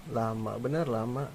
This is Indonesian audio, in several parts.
Lama, bener lama.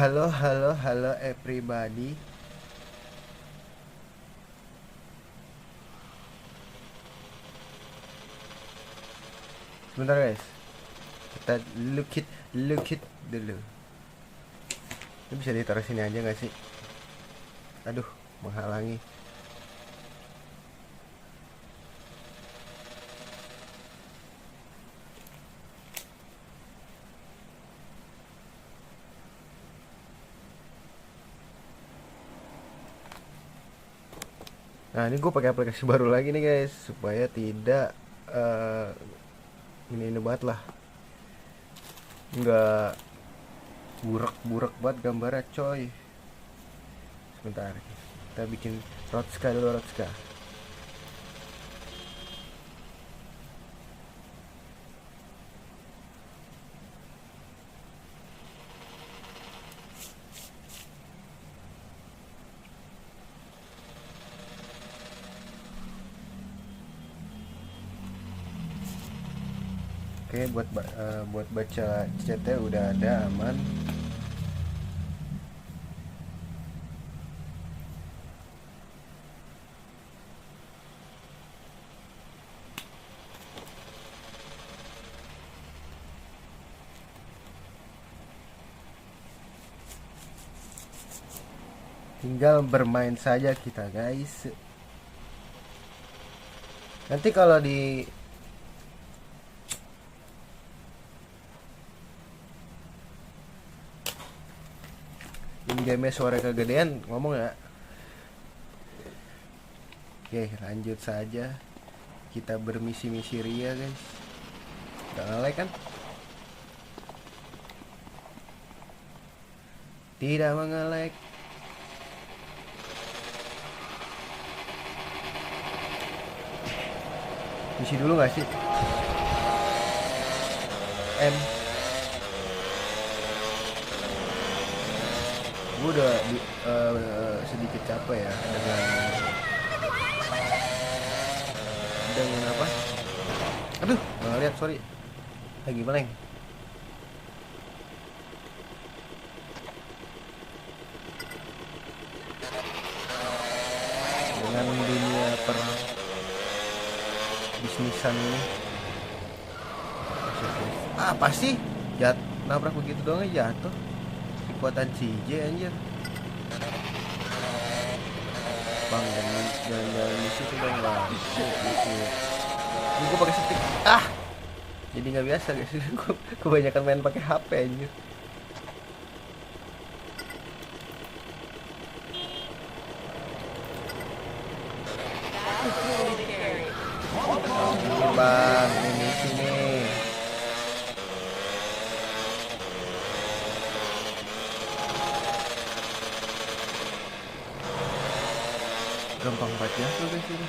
Halo, halo, halo everybody. Sebentar guys, kita look it dulu. Ini bisa ditaruh sini aja nggak sih? Aduh, menghalangi. Nah, ini gue pakai aplikasi baru lagi nih guys, supaya tidak ini banget lah, nggak burak banget gambarnya coy. Sebentar, kita bikin Rotska dulu, Rotska. Oke, buat baca chatnya udah ada, aman. Tinggal bermain saja kita guys. Nanti kalau di game suara kegedean ngomong ya. Oke, lanjut saja. Kita bermisi-misi ria guys. Udah nge-like kan? Tidak menge-like. Misi dulu gak sih? M. Gue udah sedikit capek ya dengan apa? Aduh, nggak lihat, sorry. Lagi meleng. Dengan dunia per bisnisan ini. Apa sih? Nabrak begitu doang aja jatuh. Kekuatan CJ anjir. Bang, jangan di situ dong bang. Ini gue pakai stick. Jadi nggak biasa guys. Gue kebanyakan main pakai HP anjir. Bang, ini sini. Gampang banget ya tuh guys ini.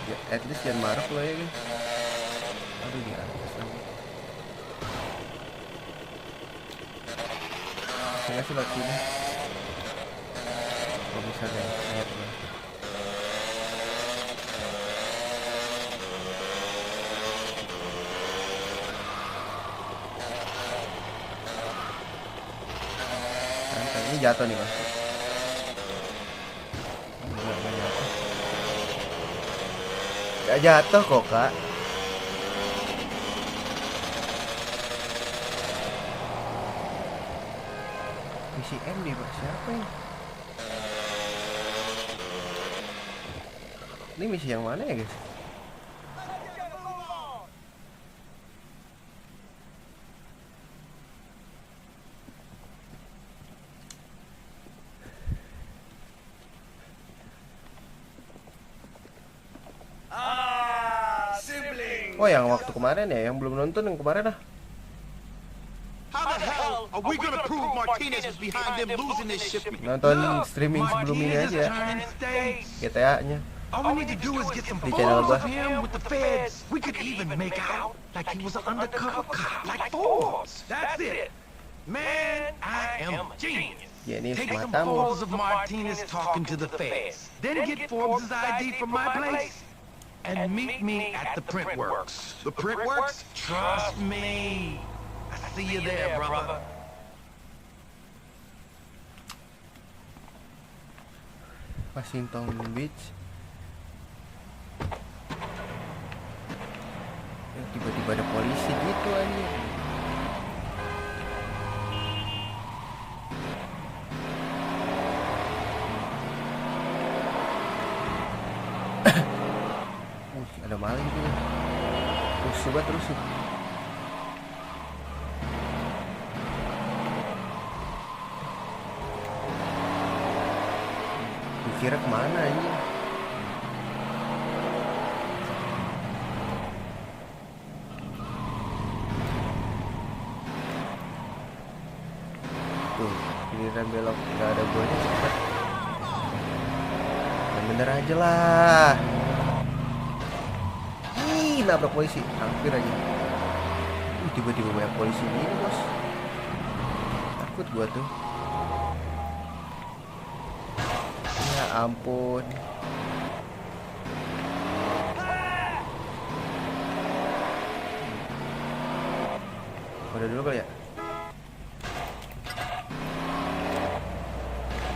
Ya, at least jangan marah lah ya guys. Aduh, di atas lagi. Saya sih lewat sini. Kalau bisa guys, lihat lah. Ini jatuh nih mas. Gak jatuh kok kak. misi MD Pak, siapa ini? Ini misi yang mana ya guys? Oh yang waktu kemarin ya, yang belum nonton yang kemarin lah. How the hell are we gonna prove Martinez was behind them losing this shipment? Nonton streaming sebelum ini aja, GTA-nya. All we need to do is get some Di channel photos gua. of him with the feds. We could even make out like he was an undercover cop, like Forbes. That's it. Man, I am a genius. Ya ini Take some matamu. photos of Martinez talking to the feds. Then get Forbes' ID from my place. And meet me at the Printworks. The Printworks? Trust me. I see you there, brother. Washington Beach. Ya, tiba-tiba ada polisi gitu aja. Ada maling juga. Terus coba terus. Kira kemana ini? Tuh, giliran belok nggak ada guanya cepet. Yang bener aja lah. Ih, nabrak polisi, hampir aja. Tiba-tiba banyak polisi gini bos. Takut gua tuh. Ya ampun. Udah dulu kali ya.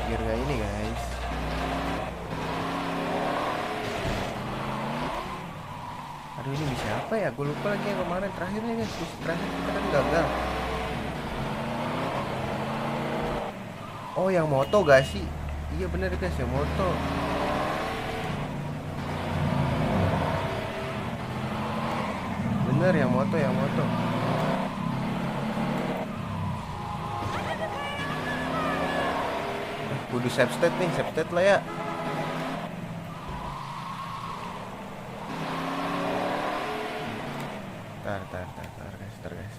Biar gak ini guys. Aduh ini bisa apa ya? Gue lupa lagi yang kemarin terakhirnya guys. Terakhir kita kan gagal. Oh yang moto gak sih? Iya bener guys yang moto. Bener yang moto, yang moto. Kudu save state nih, save state lah ya. Tar guys.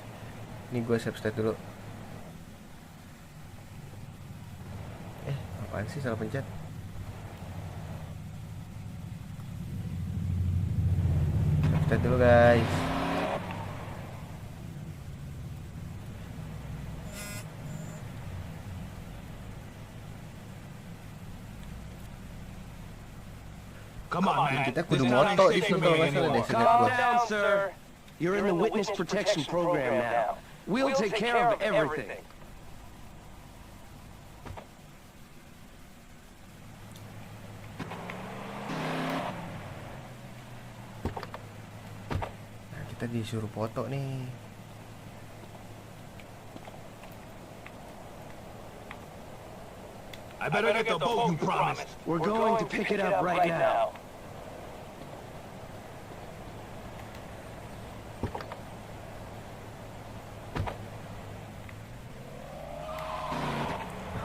Ini gue save state dulu. Apaan sih salah pencet? Save state dulu guys. Come on, man. Kita kudu moto itu kalau nggak salah deh, seingat Calm gua. down, sir. You're in the witness protection program now. We'll take care of everything. Nah, kita disuruh foto nih. I better get the boat you promised. We're going to pick it up right now.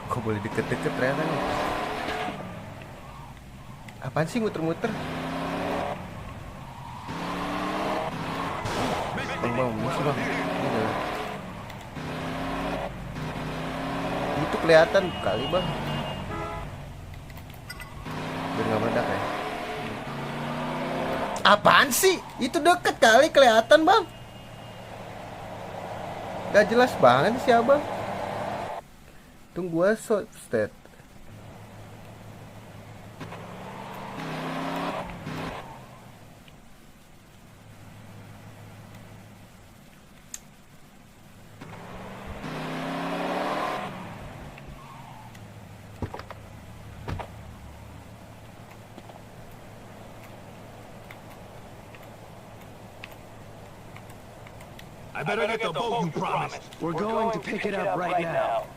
Kok boleh deket-deket ternyata nih. Apaan sih muter-muter? Bang, musuh bang. Ini dah. Itu kelihatan kali bang. Biar nggak meledak ya. Apaan sih? Itu deket kali kelihatan bang. Gak jelas banget sih abang. Tunggu gua short state. I better get the boat you promised. We're going to pick it up right now.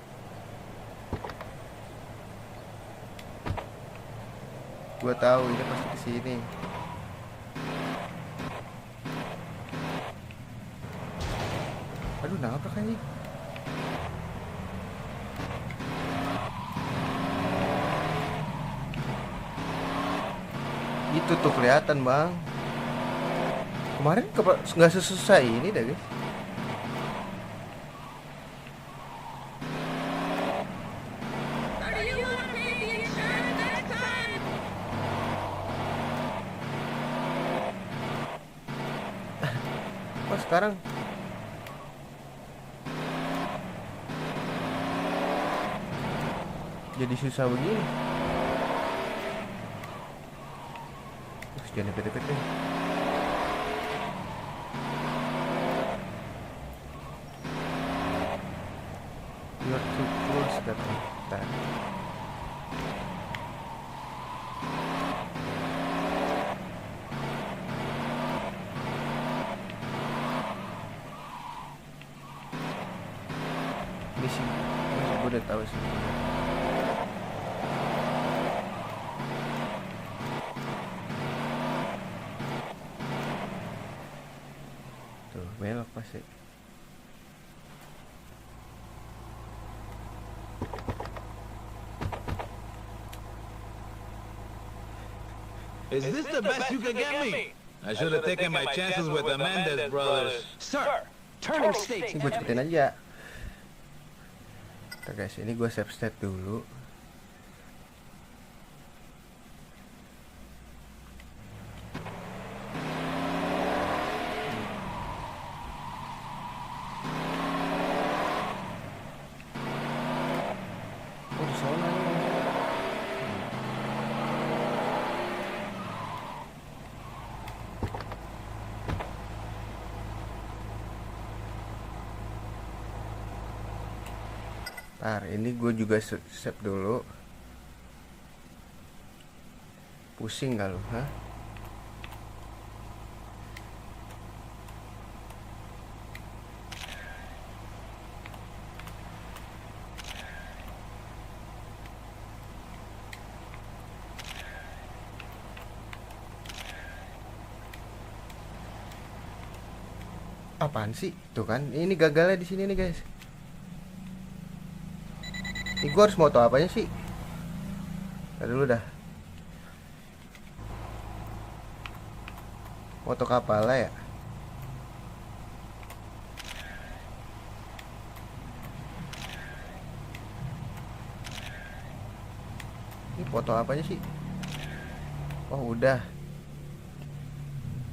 Gua tahu ini pasti kesini. Aduh, nabrak anjing. Itu tuh kelihatan bang. Kemarin nggak sesusah ini dah guys. Kok sekarang jadi susah begini? Jangan deket-deket deh. You're too close kata. Ini sih, gue udah tahu sih. Tuh, belok pasti. Is this the best you can get me? I should have taken my chances with the Mendez brothers. Sir, turning state. Ini gue cepetin aja. Ntar guys, ini gue save state dulu. Oh, di sana nih. Ntar ini gue juga save dulu. Pusing gak lu, hah? Apaan sih? Tuh kan, ini gagalnya di sini nih guys. Ini gue harus moto apanya sih? Ntar dulu dah. Moto kapalnya ya. Ini foto apanya sih? Oh udah.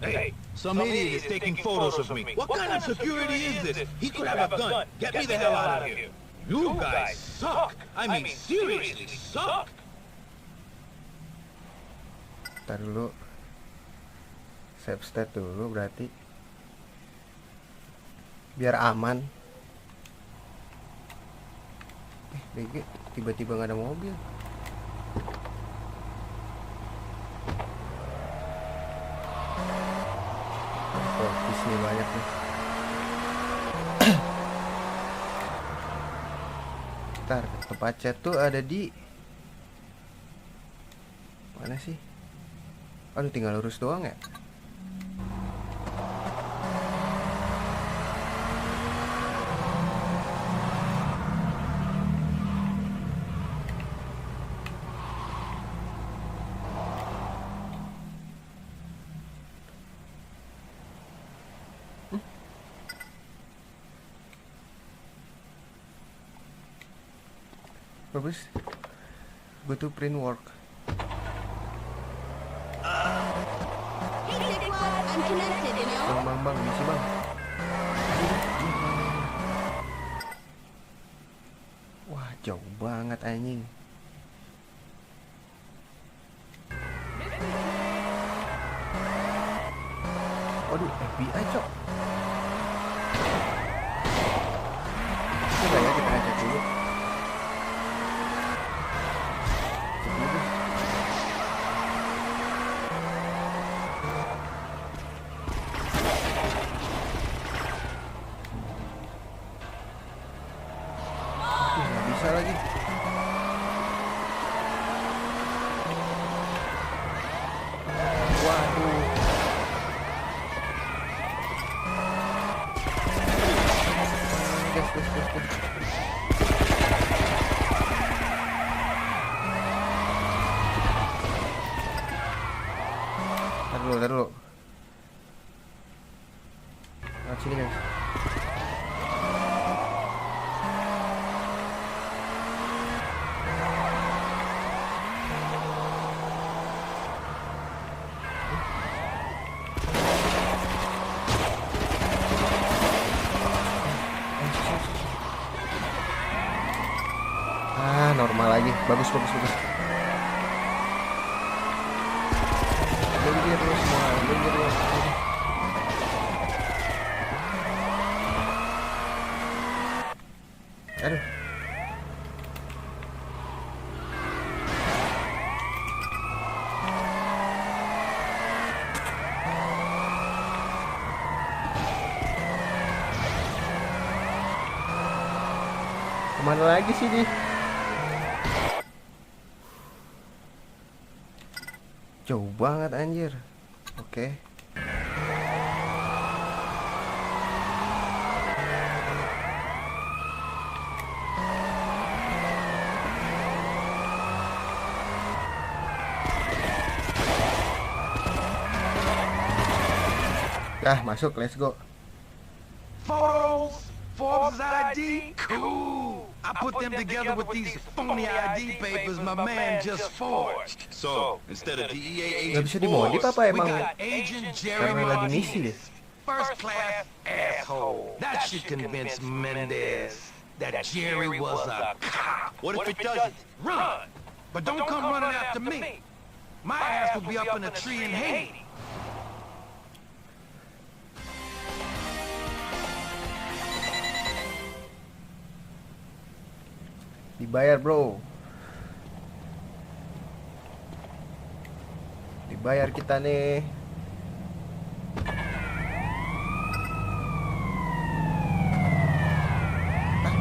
Hey, some idiot is taking photos of me. What kind of security is this? He could have a gun. Get me the hell out of here. You guys suck. I mean, seriously suck. Ntar dulu. Save state dulu berarti. Biar aman. BG tiba-tiba nggak ada mobil. Oh, di sini banyak nih. Ntar tempat chat tuh ada di mana sih? Aduh, tinggal lurus doang ya. Bagus. Go to print work. Hey, Dickwad, I'm connected, you know? Bang, misi bang. Wah, jauh banget anjing. Waduh, FBI cok. Coba ya kita ngecek dulu. Cek dulu. Aduh, nggak bisa lagi. Waduh. Gas. Tar dulu. Nah, sini guys. Normal lagi. Bagus. Minggir lu semua. Aduh. Kemana lagi sih dia? Jauh banget anjir. Oke. Masuk, let's go. Photos, Forbes ID, cool. I put them together with these phony ID papers my man just forged. So, instead of DEA Gak agent bisa dimodif apa We emang? got Agent Jerry Karena lagi misi deh. Martinez, first class asshole. That should convince Mendez that Jerry was a cop. What if it doesn't? Run, but don't come running after me. My ass will be up in a tree in Haiti. Dibayar bro. Dibayar kita nih.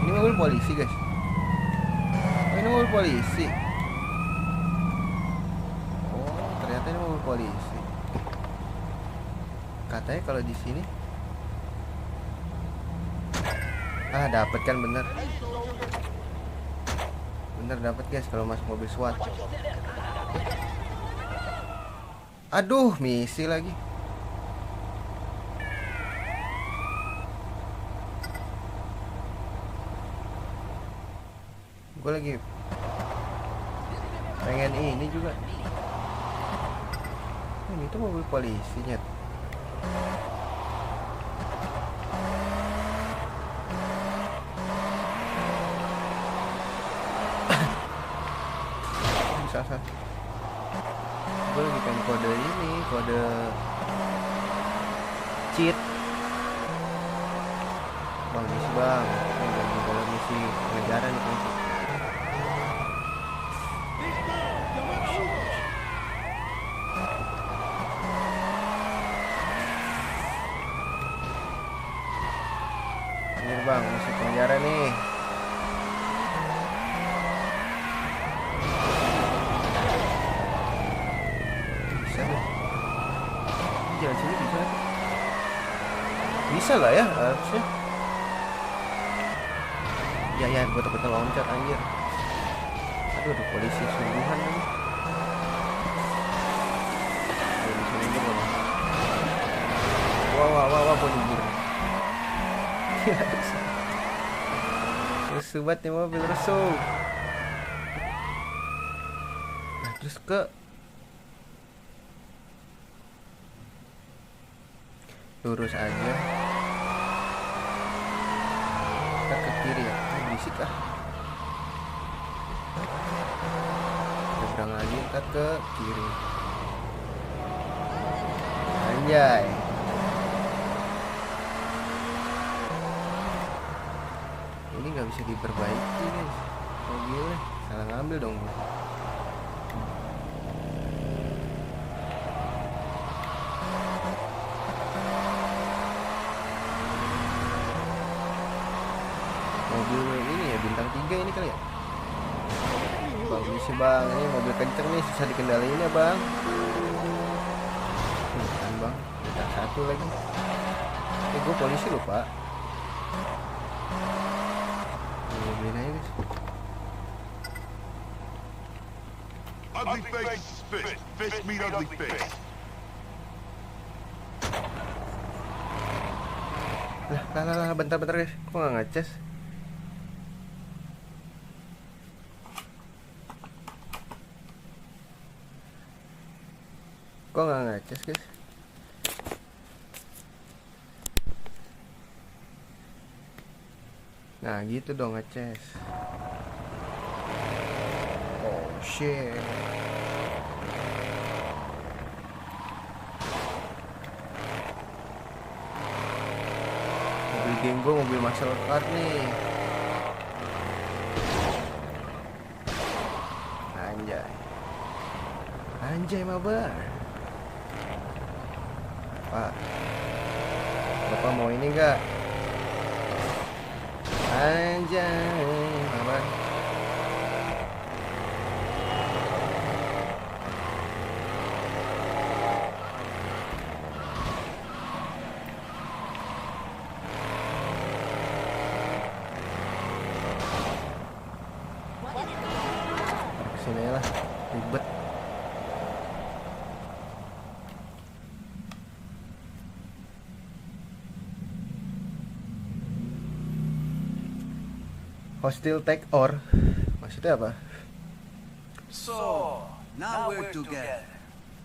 Ini mobil polisi guys. Ini mobil polisi. Oh ternyata ini mobil polisi. Katanya kalau di sini. Dapat kan bener. Bener dapat guys kalau masuk mobil SWAT. Aduh, misi lagi. Gue lagi pengen ini juga. Ini tuh mobil polisinya. Bisa. Gue lagi pengen kode ini, kode cheat. Bang, misi bang. Ini lagi kalau misi pengejaran nih kan. Ini bang, misi pengejaran nih. Jalan sini bisa kan? Bisa lah ya harusnya. Ya gue takutnya loncat anjir. Aduh ada polisi sungguhan lagi. Polisi mundur loh. Wah mundur. Rusuh banget nih mobil, rusuh. Nah terus ke lurus aja. Kita ke kiri ya. Berisik ah. Seberang lagi kita ke kiri. Anjay. Ini nggak bisa diperbaiki guys. Mobilnya salah ngambil dong. Mobil ini ya bintang 3 ini kali ya. Bang, ini sih bang, ini mobil kenceng nih, susah dikendaliin ya bang. satu lagi. Gue polisi lupa. Beliin aja guys. Ugly face is fish. Fish meet ugly fish. Lah, bentar guys. Kok nggak ngecas? Kok nggak ngecas guys? Nah gitu dong ngecas. Oh shit. Mobil geng gue mobil muscle car nih. Anjay mabar. Pak, Bapak mau ini enggak? Anjay mabar. Sini lah, ribet. Hostile take or maksudnya apa? So, now we're together.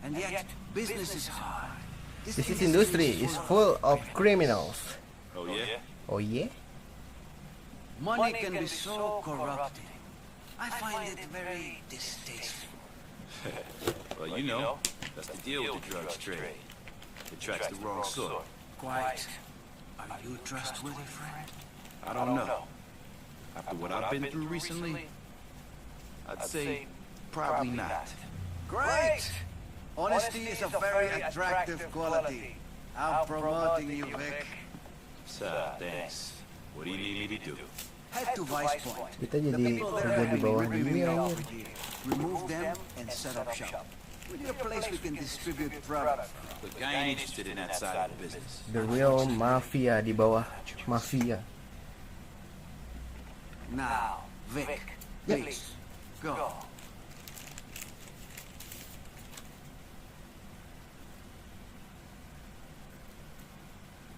And yet, business is hard. This industry is full of criminals. Oh yeah? Oh yeah? Money can be so corrupting. I find it very distasteful. Well, you know, that's the deal with the drugs trade. It attracts the wrong sort. Quite. Are you a trustworthy friend? I don't know. After what I've been through recently, I'd say probably not. Great! Honesty is a very attractive quality. I'm promoting you, Vic. Thanks. What do you need me to do? Head to Vice Point. Kita The jadi people kerja there di have been bawah bringing Jimmy me anjir. over here. Remove them and set up shop. We need a place we can distribute product. Look, I ain't interested in that side of the business. The real mafia di bawah mafia. Now, Vic, please, go.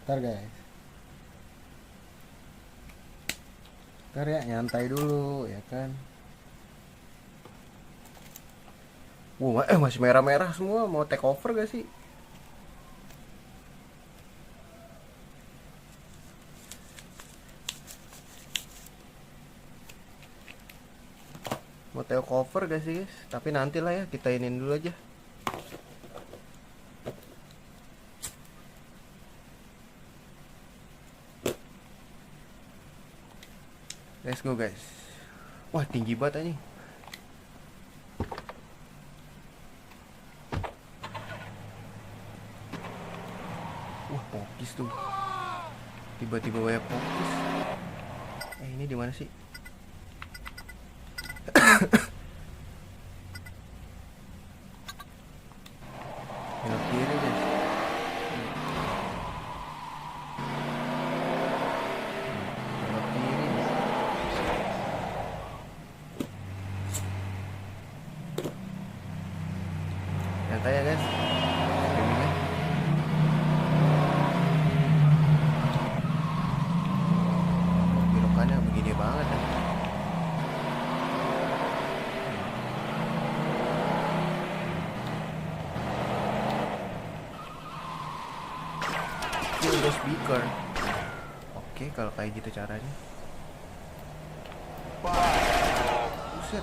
Ntar guys. Ntar ya nyantai dulu ya kan. Masih merah-merah semua, mau take over gak sih? Mau take over gak sih guys? Tapi nantilah ya, kita inin dulu aja. Let's go guys. Wah tinggi banget anjing. Wah pokis tuh. Tiba-tiba banyak pokis. Ini di mana sih? Belok kiri guys. Belok kiri. Santai ya guys. Streamingnya. Belokannya begini banget ya. Kill the speaker. Oke, kalau kayak gitu caranya. Buset.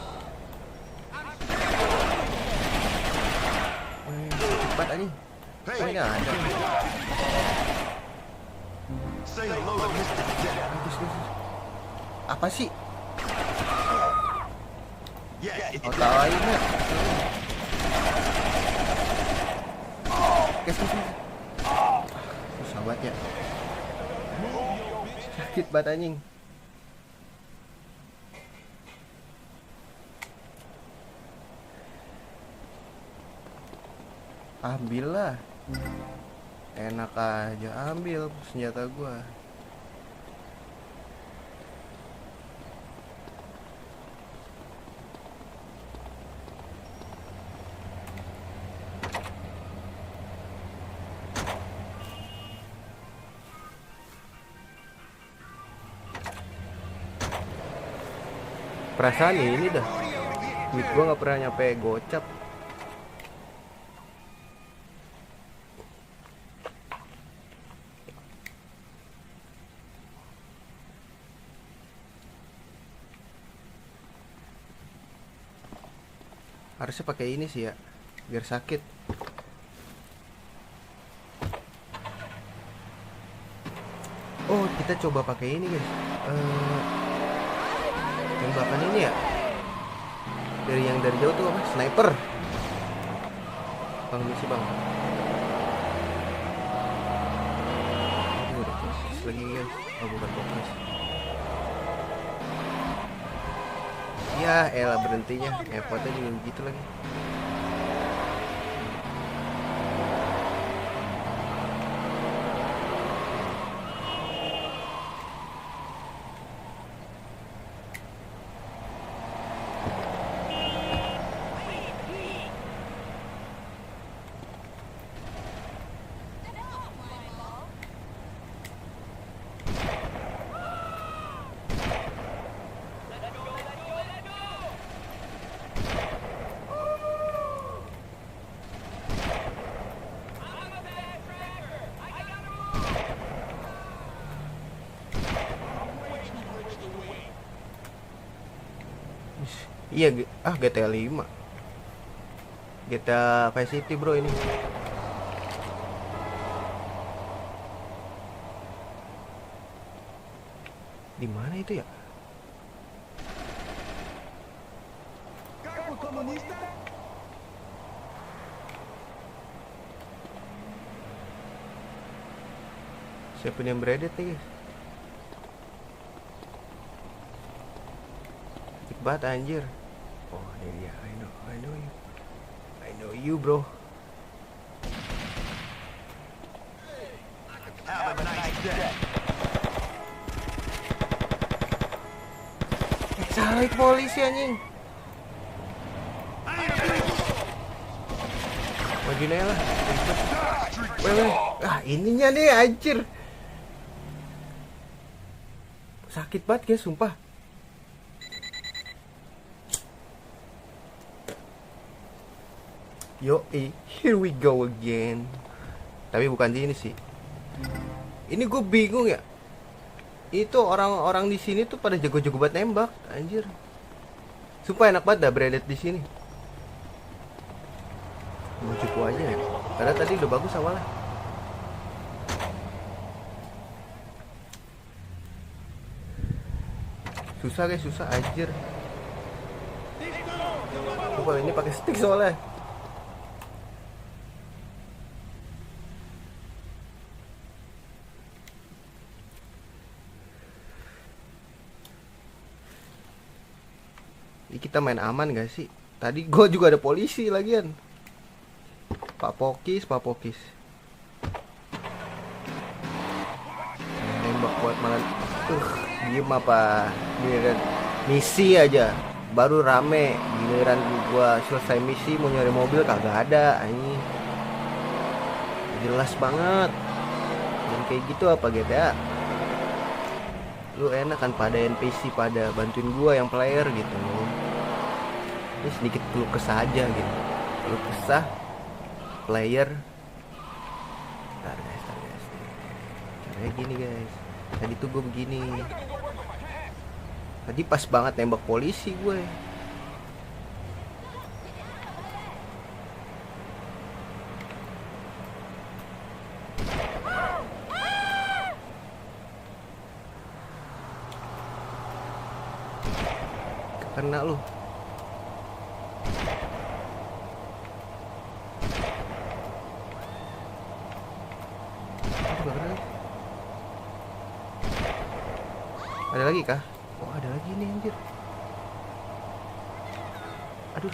Cepat aja. Oh, ini ada. Say hello to Mr. Death. Apa sih? Yeah, it's Oh, tawain ya. Guys. Susah banget ya. Sakit banget anjing. Ambillah. Enak aja ambil senjata gua. Perasaan ini dah duit gua nggak pernah nyampe gocap. Harusnya pakai ini sih ya, biar sakit. Oh, kita coba pakai ini guys. Tembakan ini ya. Dari yang dari jauh tuh apa? Sniper. Bang misi bang. Ini udah fokus lagi guys. Oh bukan fokus. Ya elah berhentinya. Ngepotnya juga begitu lagi. Iya, GTA 5. GTA Vice City bro ini. Di mana itu ya? Saya punya bredet nih guys. Asik banget anjir. Oh ini dia, I know you bro. Have a nice day. Salah itu polisi anjing. Majuin aja lah. Weh. Ininya nih anjir. Sakit banget guys, sumpah. Yo, here we go again. Tapi bukan di ini sih. Ini gue bingung ya. Itu orang-orang di sini tuh pada jago-jago buat nembak, anjir. Sumpah enak banget dah bredet di sini. Mau cukup aja ya. Karena tadi udah bagus awalnya. Susah guys, susah anjir. Coba ini pakai stick soalnya. Kita main aman gak sih? Tadi gue juga ada polisi lagian. Pak Pokis. Nembak buat malah. Diem apa? Giliran misi aja baru rame. Giliran gue selesai misi mau nyari mobil kagak ada. Ini jelas banget. Dan kayak gitu apa GTA? Lu enak kan pada NPC pada bantuin gue yang player gitu. Ini sedikit keluh kesah aja gitu. Keluh kesah player. Ntar guys. Caranya gini guys. Tadi tuh gue begini. Tadi pas banget nembak polisi gue. Kena lu. Ada lagi kah? Oh ada lagi nih anjir. Aduh,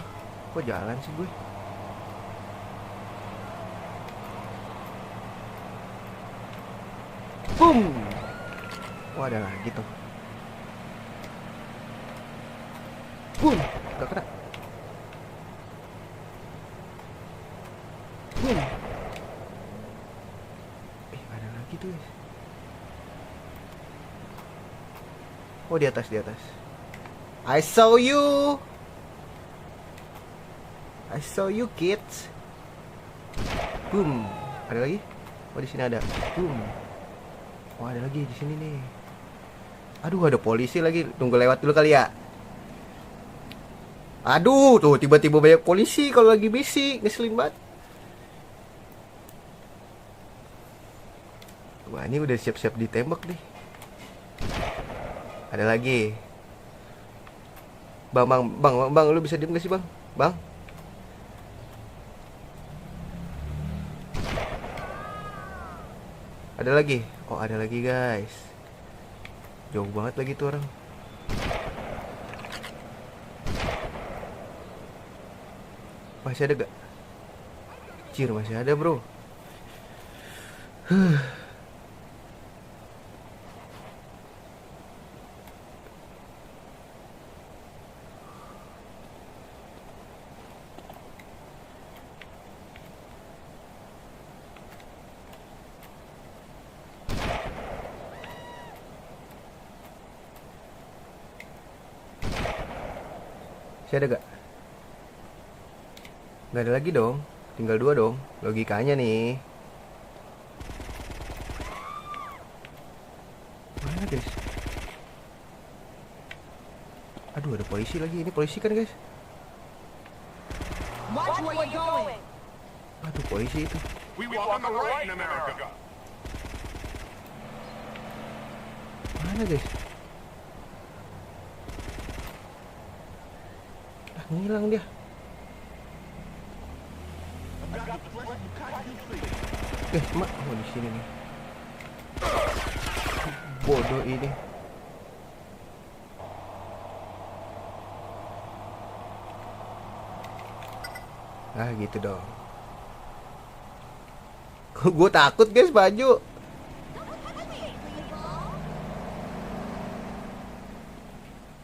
kok jalan sih gue? Boom. Wah, ada lagi tuh. Boom. Gak kena. Boom. Ada lagi tuh. Oh, di atas, di atas. I saw you. I saw you, kids. Boom. Ada lagi? Oh, di sini ada. Boom. Oh, ada lagi di sini nih. Aduh, ada polisi lagi. Tunggu lewat dulu kali ya. Aduh, tuh tiba-tiba banyak polisi kalau lagi misi. Ngeselin banget. Wah, ini udah siap-siap ditembak nih. Ada lagi. Bang, lu bisa diem gak sih, Bang? Bang? Ada lagi. Oh, ada lagi, guys. Jauh banget lagi tuh orang. Masih ada gak? Cir, masih ada, bro. Masih ada gak? Gak ada lagi dong. Tinggal 2 dong. Logikanya nih. Mana, guys? Aduh, ada polisi lagi. Ini polisi kan, guys? Watch where you're going. Aduh, polisi itu. We walk on the right in America. Mana, guys? Ngilang dia. Mak, oh di sini nih. Bodoh ini. Ah, gitu dong. Gue takut, guys, baju.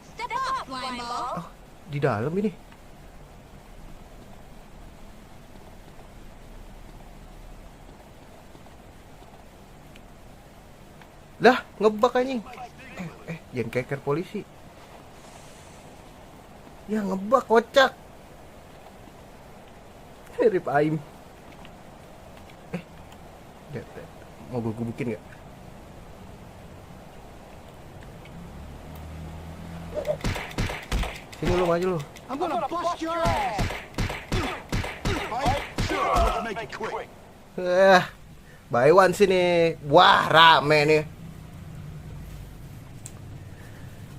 Step up, slime ball. Oh, di dalam ini. Lah, ngebak anjing. Jangan keker polisi. Ya, ngebak, kocak. Rip aim. Mau gue gubukin gak? Sini lu, maju lu. I'm gonna bust your ass. Sure, let's make it quick. Buy one sini. Wah, rame nih.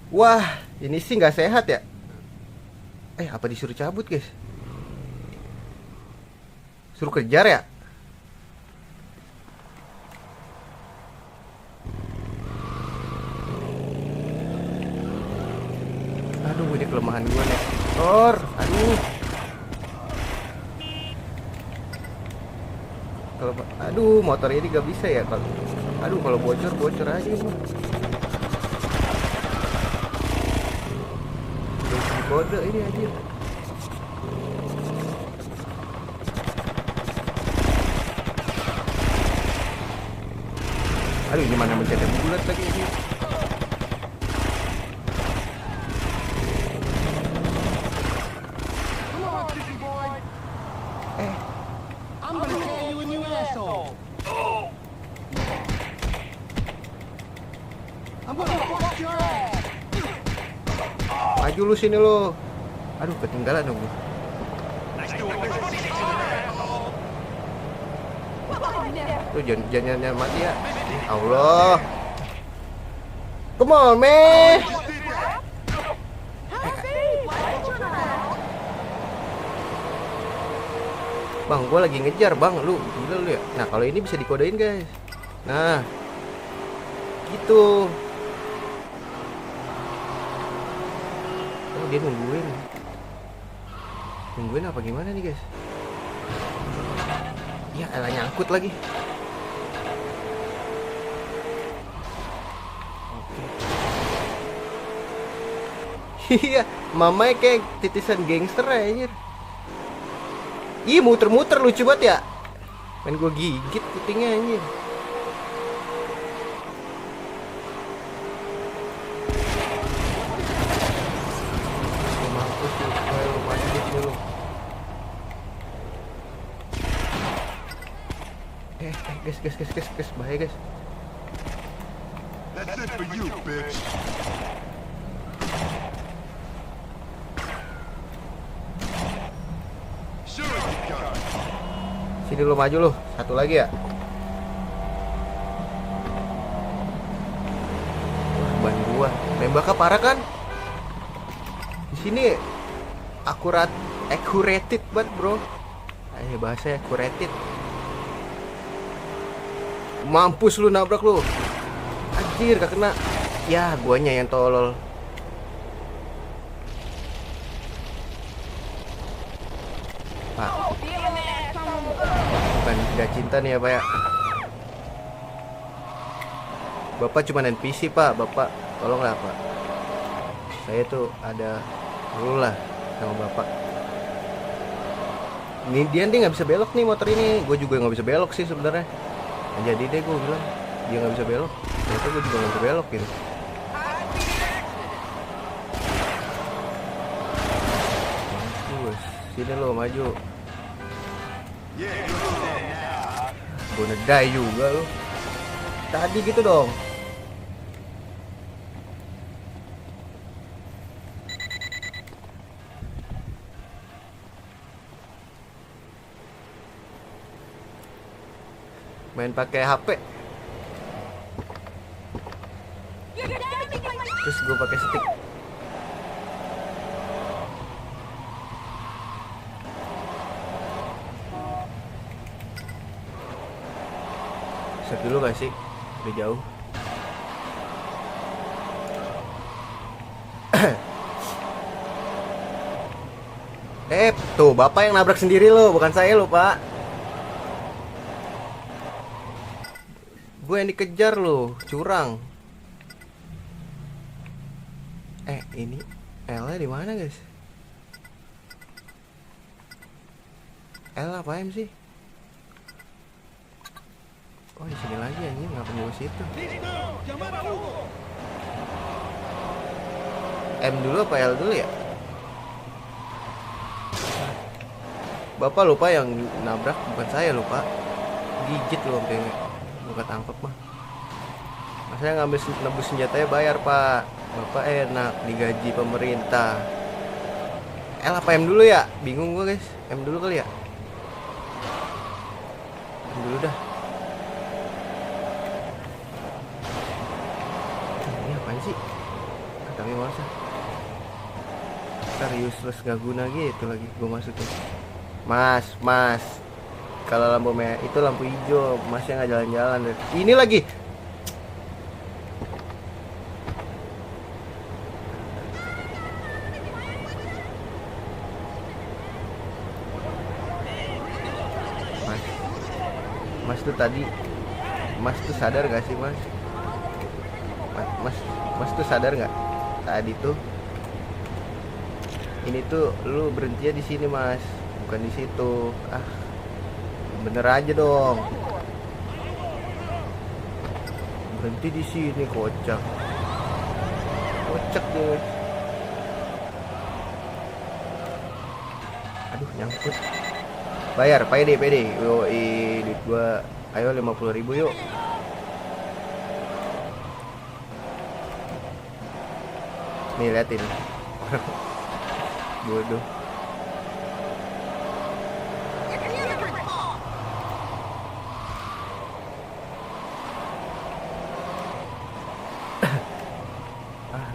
Wah, ini sih nggak sehat ya. Apa disuruh cabut, guys? Suruh kejar ya? Aduh, ini kelemahan gue nih. Aduh. Aduh, motor ini gak bisa ya kalau. Aduh, kalau bocor aja ini. Kode ini aja. Aduh, gimana mencetak bulat lagi ini? I'm gonna tear you a new asshole. I'm gonna bust your ass. Maju lu sini lu. Aduh, ketinggalan dong gua. Tuh jangan mati ya. Allah. Come on, man. Bang, gue lagi ngejar, Bang. Lu gila lu ya. Nah, kalau ini bisa dikodein, guys. Nah. Gitu. Oh, dia nungguin. Nungguin apa gimana nih, guys? Ya, elah nyangkut lagi. Iya, mamanya kayak titisan gangster aja anjir. Ih, muter-muter lucu banget ya. Main gue gigit kupingnya anjir. Mampus lu, lu mati di sini lu. Guys, bahaya guys. That's it for you, bitch. Sure as you can. Sini lu maju lu, satu lagi ya. Wah, ban gua. Nembaknya parah kan? Di sini accurate banget, bro. Ayo bahasa accurate. Mampus lu nabrak lu. Anjir, gak kena. Ya, guanya yang tolol. Pak. Bukan tidak cinta nih ya, Pak ya. Bapak cuma NPC, Pak. Bapak tolonglah, Pak. Saya tuh ada dulu lah sama Bapak. Ini dia nggak bisa belok nih motor ini. Gue juga nggak bisa belok sih sebenarnya. Nah, jadi deh gue bilang dia nggak bisa belok. Ternyata gue juga nggak bisa belok gitu. Mampus. Sini lo maju. Gue nedai juga lo. Tadi gitu dong. Main pakai HP. Terus gue pakai stick. Set dulu gak sih? Udah jauh. Tuh bapak yang nabrak sendiri lo, bukan saya lo, Pak. Gue yang dikejar lo, curang. Ini L-nya di mana, guys? L apa M sih? Oh, di sini lagi anjing, ngapa gue situ? M dulu apa L dulu ya? Bapak lupa yang nabrak, bukan saya lupa. Gigit lo sampai buka tangkap mah. Masanya ngambil nebus senjatanya bayar, Pak. Bapak enak digaji pemerintah. L apa M dulu ya? Bingung gue, guys. M dulu kali ya? M dulu dah. Ini apaan sih? Tapi masa ntar useless gak guna gitu lagi gue masukin. Mas, kalau lampu merah itu lampu hijau, masnya nggak jalan-jalan deh. Ini lagi. Mas tuh tadi, Mas tuh sadar gak sih, Mas? Mas tuh sadar nggak? Tadi tuh, ini tuh lu berhentinya di sini, Mas, bukan di situ. Bener aja dong. Berhenti di sini, kocak. Kocak deh. Aduh, nyangkut. Bayar, pede. Yoi, duit gua. Ayo 50.000 yuk. Nih, liatin. Bodoh.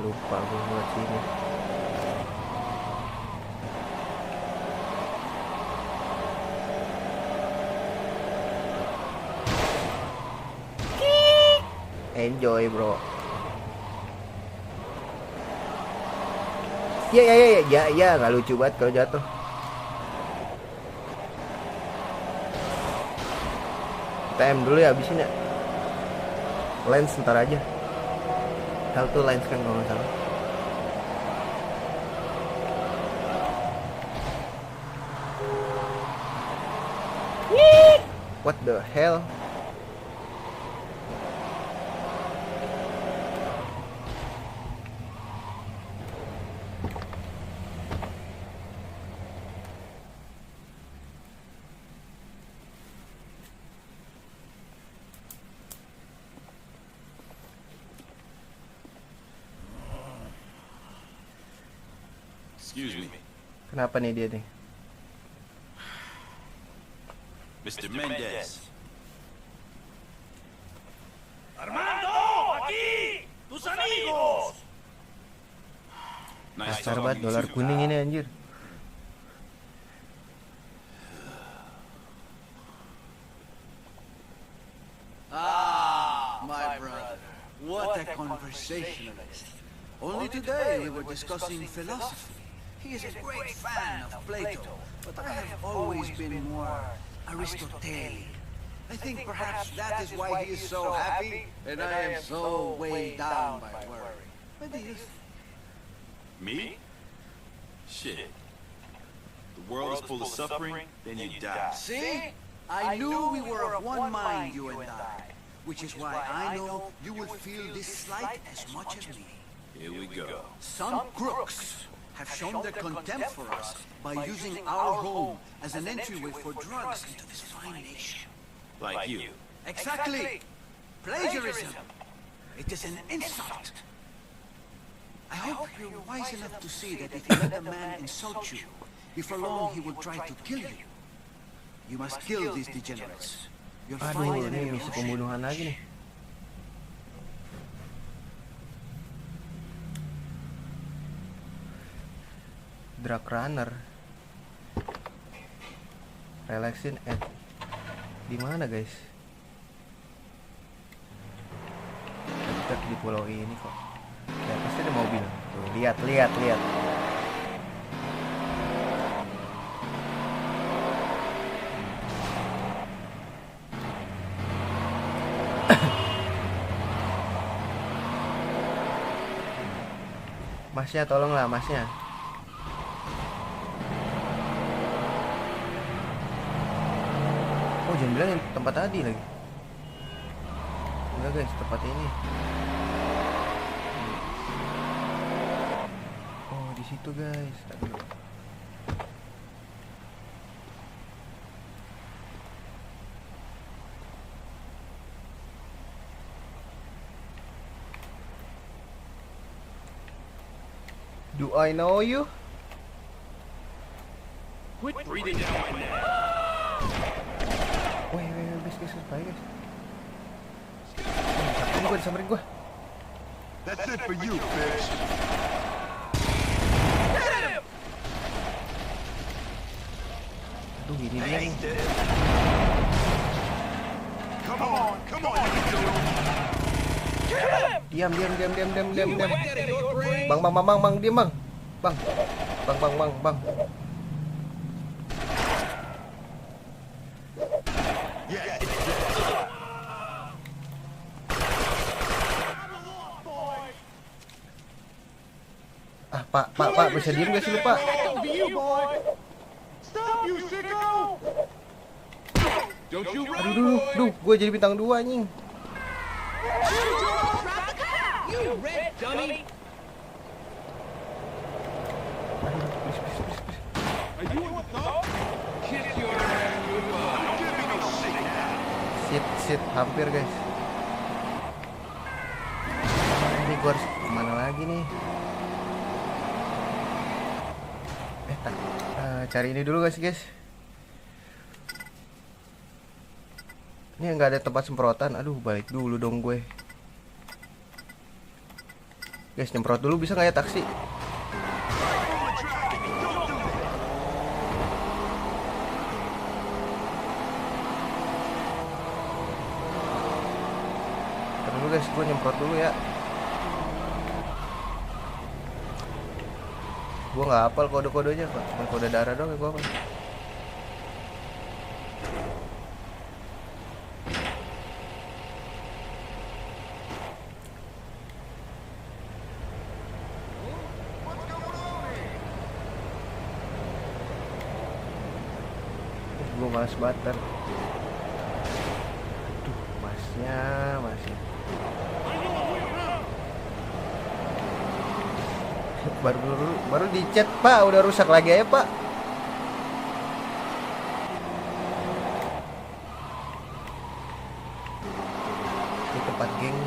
Lupa gue buat sini. Enjoy, bro. Ya, nggak lucu banget kalau jatuh. Kita M dulu ya, abisin ya. Lens ntar aja. Tahu tuh lens kan kalau nggak salah. What the hell? Excuse me. Kenapa nih dia nih? Mr. Mendez. Armando, aquí, tus amigos. Nice Kasar talking banget to you dolar too. kuning ini anjir. Ah, my brother. What a conversationalist. Only today we were discussing philosophy. He is a great fan of Plato, but I have always been more Aristotelian. I think perhaps that is why he is so happy, and I am so weighed down by worry. What do you think? Me? Shit. The world is full of suffering, then you die. See? I knew we were of one mind, you and I. Which is why I know you will feel this slight as much as me. Here we go. Some crooks have shown their contempt for us by using our home as an entryway for drugs into this fine nation. Like you. Exactly! Plagiarism! It is an insult! I hope you're wise enough to see that if you let a man insult you, before long he will try to kill you. You must kill these degenerates. Your fine Aduh, enemy ini misi Roche. pembunuhan lagi nih. Drug runner. Relaxing at di mana guys? Dekat di pulau ini kok. Ya pasti ada mobil. Tuh, lihat, lihat, lihat. Masnya tolonglah, masnya. Oh, jangan bilang yang tempat tadi lagi. Enggak guys, tempat ini. Oh, di situ guys. Aduh. Do I know you? Quit breathing down my neck. Woi, guys, baik guys. Samperin gua, disamperin gua. That's it for you, bitch. Aduh, ini dia nih. Come on, you can do it. Diam. Bang, diam bang. Bang. Yeah, Ah, Pak, bisa diem gak sih lu, Pak? stop, you sicko! Don't you run! Duh, gue jadi bintang 2 anjing. You red dummy. Are you in the thought? Kiss your ass goodbye. Don't give me no shit now. Shit, hampir guys. Ini gue harus kemana lagi nih? Cari ini dulu guys. Ini nggak ada tempat semprotan. Aduh, balik dulu dong gue. Guys, nyemprot dulu bisa nggak ya taksi? Ntar dulu guys, gue nyemprot dulu ya. Gue nggak hafal kode-kodenya kok, cuma kode darah doang ya gue hafal. Gue males banget. masnya baru dicet Pak, udah rusak lagi ya Pak. Ini tempat geng.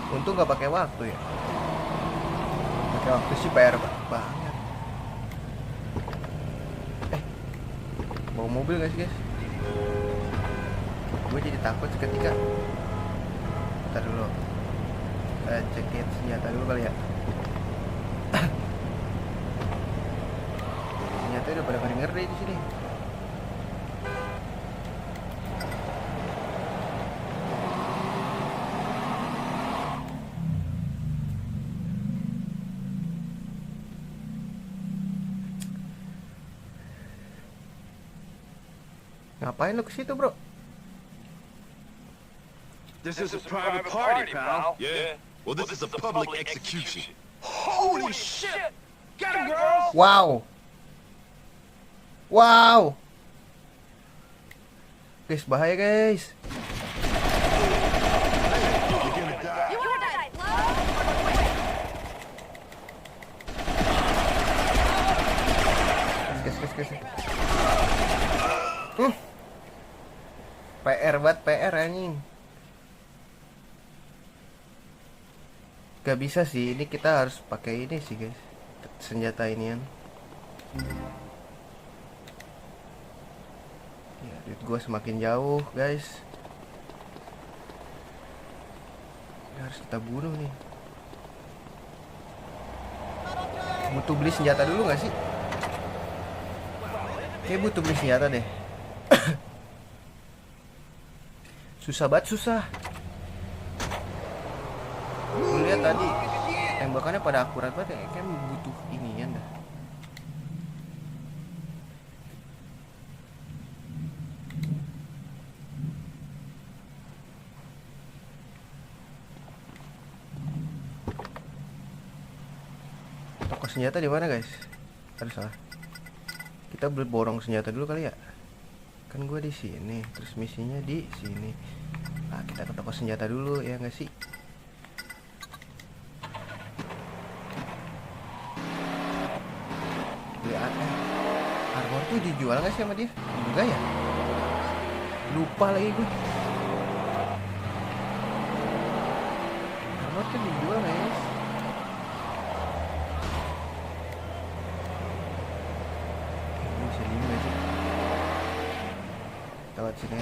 Untung nggak pakai waktu ya. Pakai waktu sih PR banget. Bawa mobil guys. Gue jadi takut seketika. Bentar dulu. Kita cekin senjata dulu kali ya. Senjata udah pada ngeri di sini. Ngapain lu ke situ, bro? This is a private party, pal. Yeah? Well, this is a public execution. Holy shit! Get him, girls! Wow. Guys, bahaya guys. You're gonna die. You wanna die slow? Guys. PR banget, PR anjing. Gak bisa sih, ini kita harus pakai ini sih guys, senjata inian. Ya, duit gua semakin jauh guys. Ini harus kita bunuh nih. Butuh beli senjata dulu gak sih? Kayak butuh beli senjata deh. Susah. Lu lihat tadi tembakannya pada akurat banget ya, kan butuh inian dah. Toko senjata di mana guys? Aduh salah. Kita beli borong senjata dulu kali ya. Kan gue di sini, terus misinya di sini. Nah, kita ke toko senjata dulu ya nggak sih? Armor tuh dijual nggak sih sama dia? Enggak ya? Lupa lagi gue. Armor tuh dijual guys. Ini bisa lima sih. Lewat sini.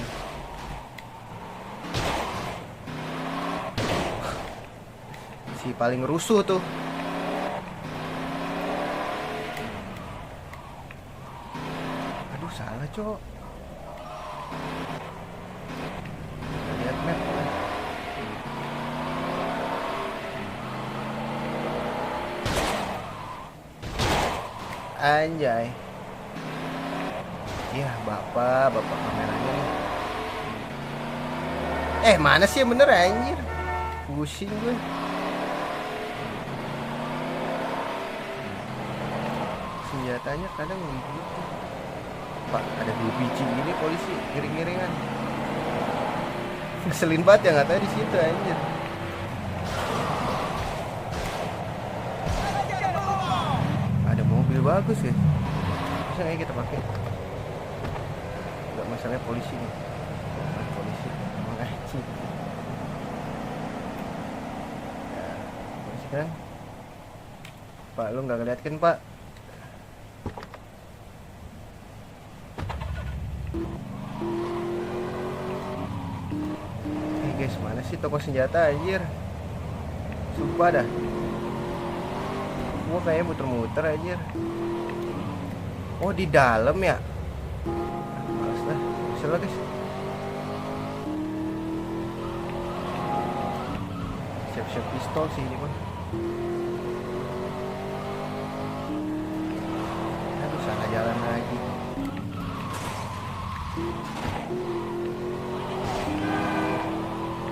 Si paling rusuh tuh. Aduh salah cok. Lihat map. Anjay. Iya bapak kameranya nih. Mana sih yang bener anjir? Pusing gue. Senjatanya kadang begitu. Pak, ada 2 biji gini polisi giring-giringan. Ngeselin banget ya, nggak tahu di situ anjir. Ada mobil bagus ya. Bisa nggak kita pakai? Nggak masalahnya polisi nih. Polisi emang anjing. Ya, polisi kan? Pak, lu nggak ngeliat kan Pak? Guys, mana sih toko senjata anjir? Sumpah dah. Gua kayaknya muter-muter anjir. Oh, di dalam ya? Males lah. Bisa lah guys. Siap-siap pistol sih ini mah. Aduh, salah jalan lagi.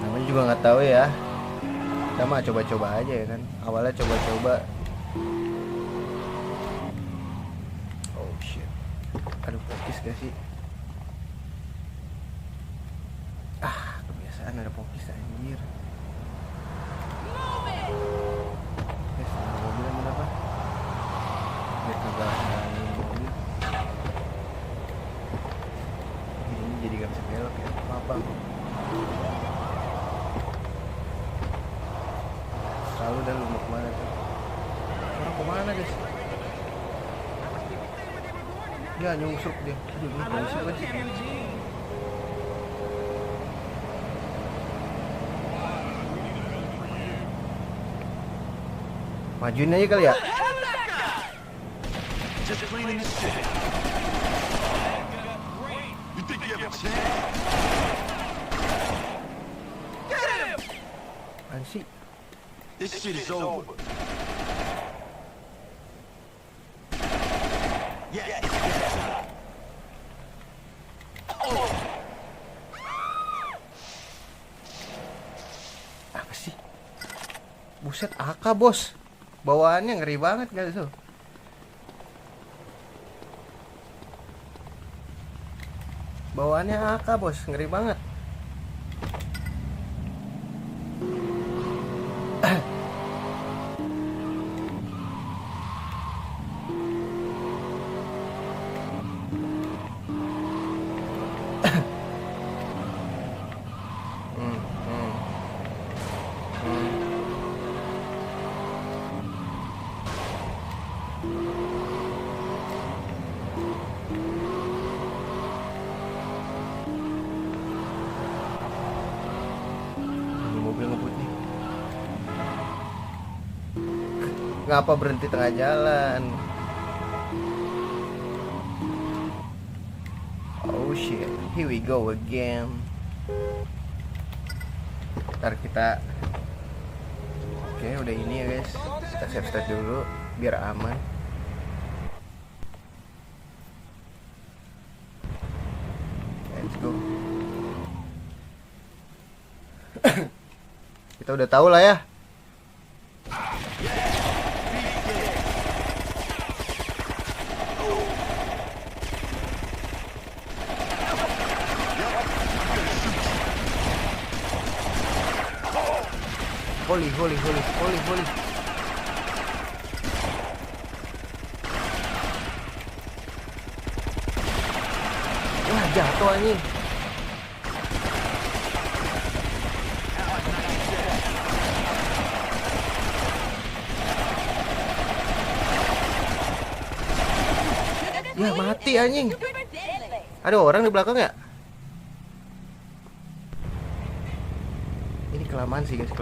Namanya juga nggak tahu ya. Kita mah coba-coba aja ya kan. Awalnya coba-coba. Oh shit. Aduh, fokus gak sih? Kebiasaan ada fokus anjir. Sama mobilnya kenapa? Dia kagak ngalangin mobil. Ini jadi gak bisa belok ya. Apa? Selalu dah lu mau kemana tuh? Orang kemana guys? Ya nyungsruk dia. Aduh ini polisi kan sih. Majuin aja kali ya. Just cleaning the shit. You think you have a chance? Get him! Apaan sih? This shit is over. Yeah, it's time. Apa sih? Buset, AK bos. Bawaannya ngeri banget gak tuh? Bawaannya AK bos, ngeri banget. Mobil ngebut nih. Ngapa berhenti tengah jalan? Oh shit, here we go again. Ntar kita. Oke, udah ini ya guys. Kita save state dulu biar aman. Let's go. Kita udah tahu lah ya. Holy. Wah, jatuh anjing. Ya mati anjing. Ada orang di belakang ya? Ini kelamaan sih guys.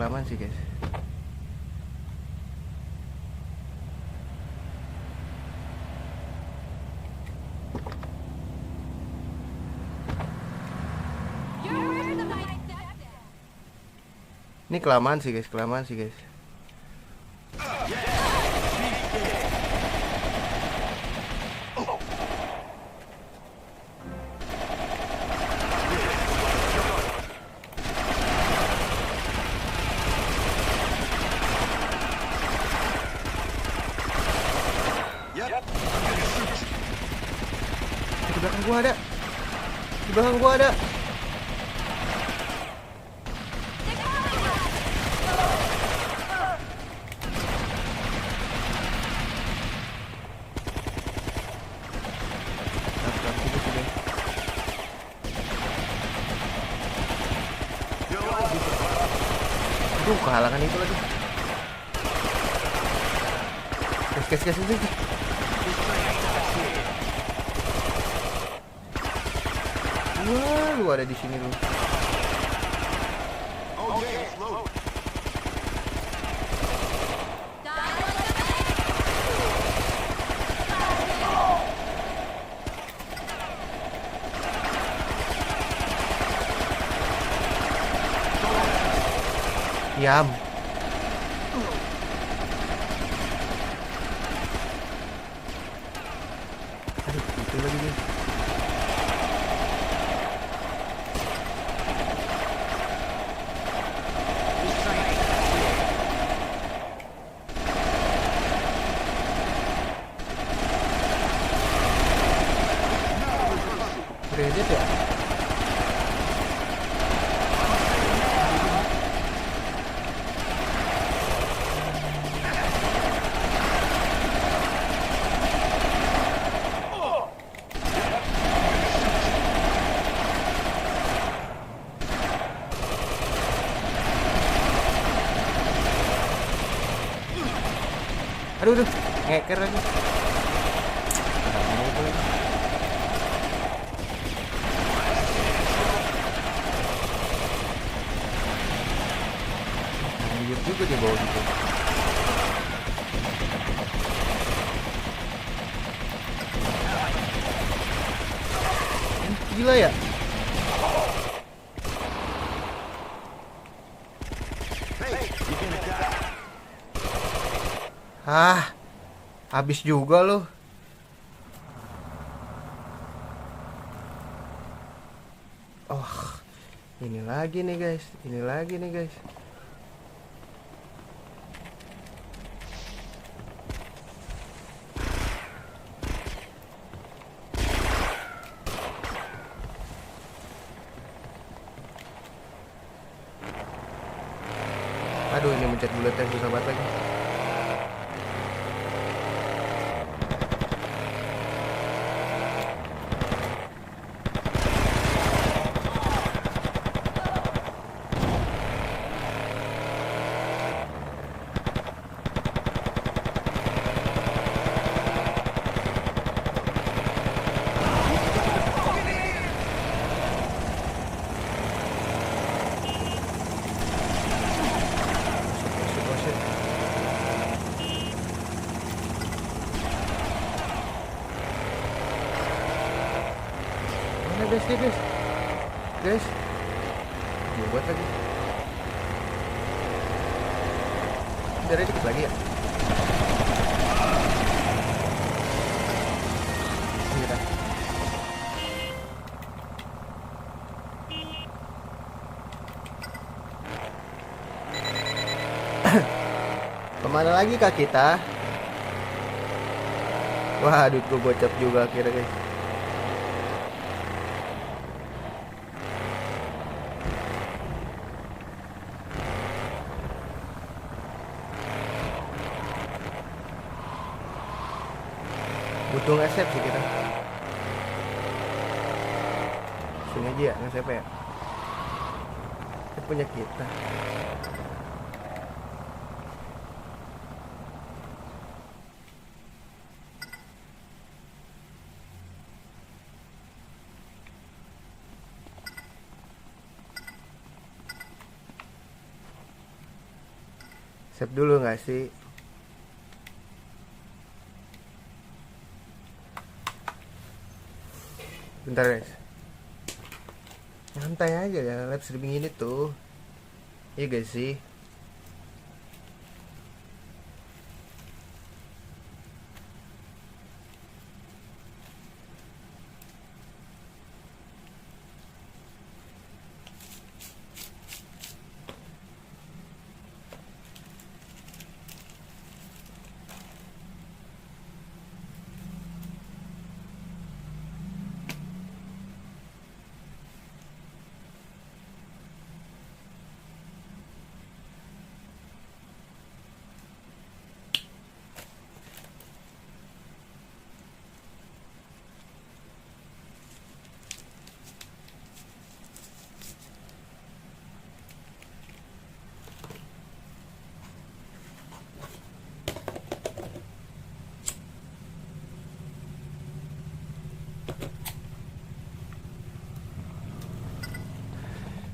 Ini kelamaan sih guys. Di belakang gua ada. Aduh, kehalangan itu lagi. Gas ini. Wah, lu ada di sini lu. Diam. Aduh, itu lagi nih. kredit ya? Aduh, ngeker lagi. Anjir juga dia bawa gitu. Gila ya? Habis juga loh. Oh, ini lagi nih guys. Aduh, ini mencet bulatnya susah banget lagi. Guys, buat lagi. Dari dikit lagi ya. Ini dah. Kemana lagi kak kita? Wah, duit gue bocap juga akhirnya guys. Butuh nge-save sih kita. Sini aja ya nge-save ya. Itu punya kita. Save dulu nggak sih? Bentar guys, nyantai aja ya live streaming ini tuh. Iya guys sih.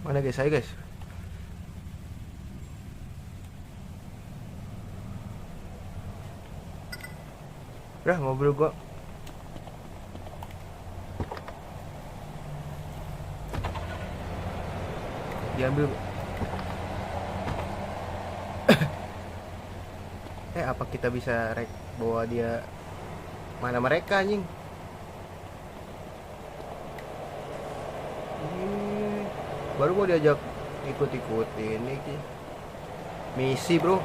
Mana guys, ayo guys. Udah mobil gua. Diambil. Apa kita bisa bawa dia? Mana mereka anjing? Baru mau diajak ikut-ikutin nih. Misi bro.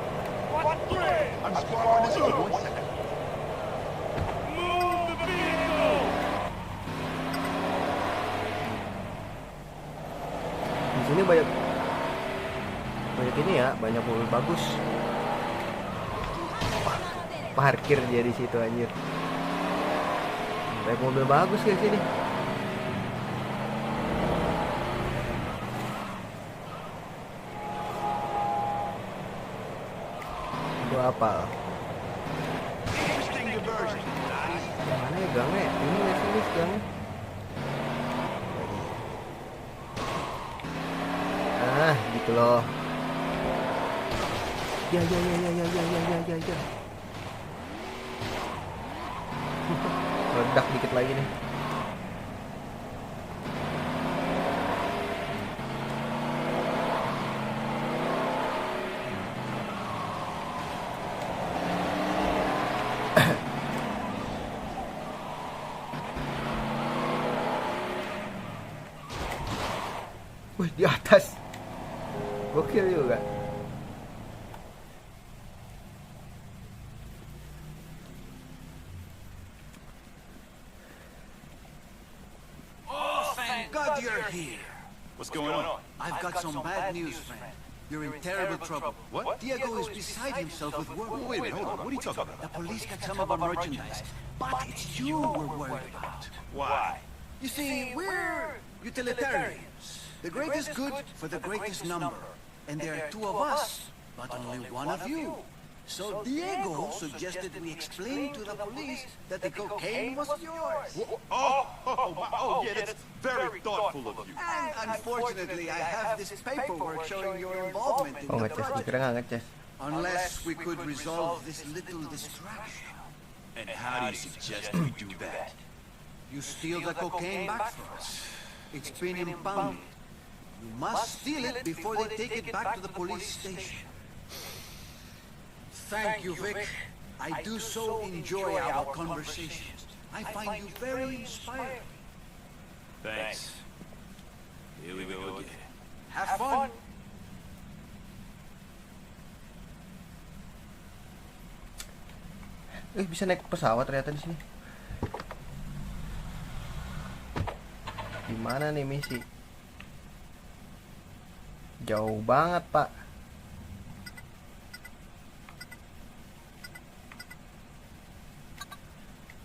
Di sini banyak ini ya, banyak mobil bagus. Parkir dia di situ anjir. Banyak mobil bagus kayak sini. Itu apa? Interesting diversion. Mana ya gangnya? Ini nggak sini gangnya? Ah, gitu loh. Ya. Meledak dikit lagi nih. Wih, di atas. Gokil juga. Oh, thank God you're here. What's going on? I've got some bad news, friend. You're in terrible trouble. What? Diego is beside himself with worry. Wait a minute, hold on. What are you talking about? The police got some of our merchandise, but it's you we're worried about. Why? You see, we're utilitarians. The greatest good for the greatest number. And there are two of us, but only one of you. So Diego suggested we explain to the police that the cocaine was yours. Oh, yeah, that's very thoughtful of you. And unfortunately, I have this paperwork showing your involvement in Oh, the ngeces, project. dikira nggak ngeces. Unless we could resolve this little distraction. And how do you suggest we do that? You steal the cocaine back for us. It's been impounded. You must steal it before they take it back to the police station. Thank you, Vic. I do so enjoy our conversations. I find you very inspiring. Thanks. Here we go again. Have fun. Bisa naik pesawat ternyata di sini. Di mana nih misi? Jauh banget, Pak.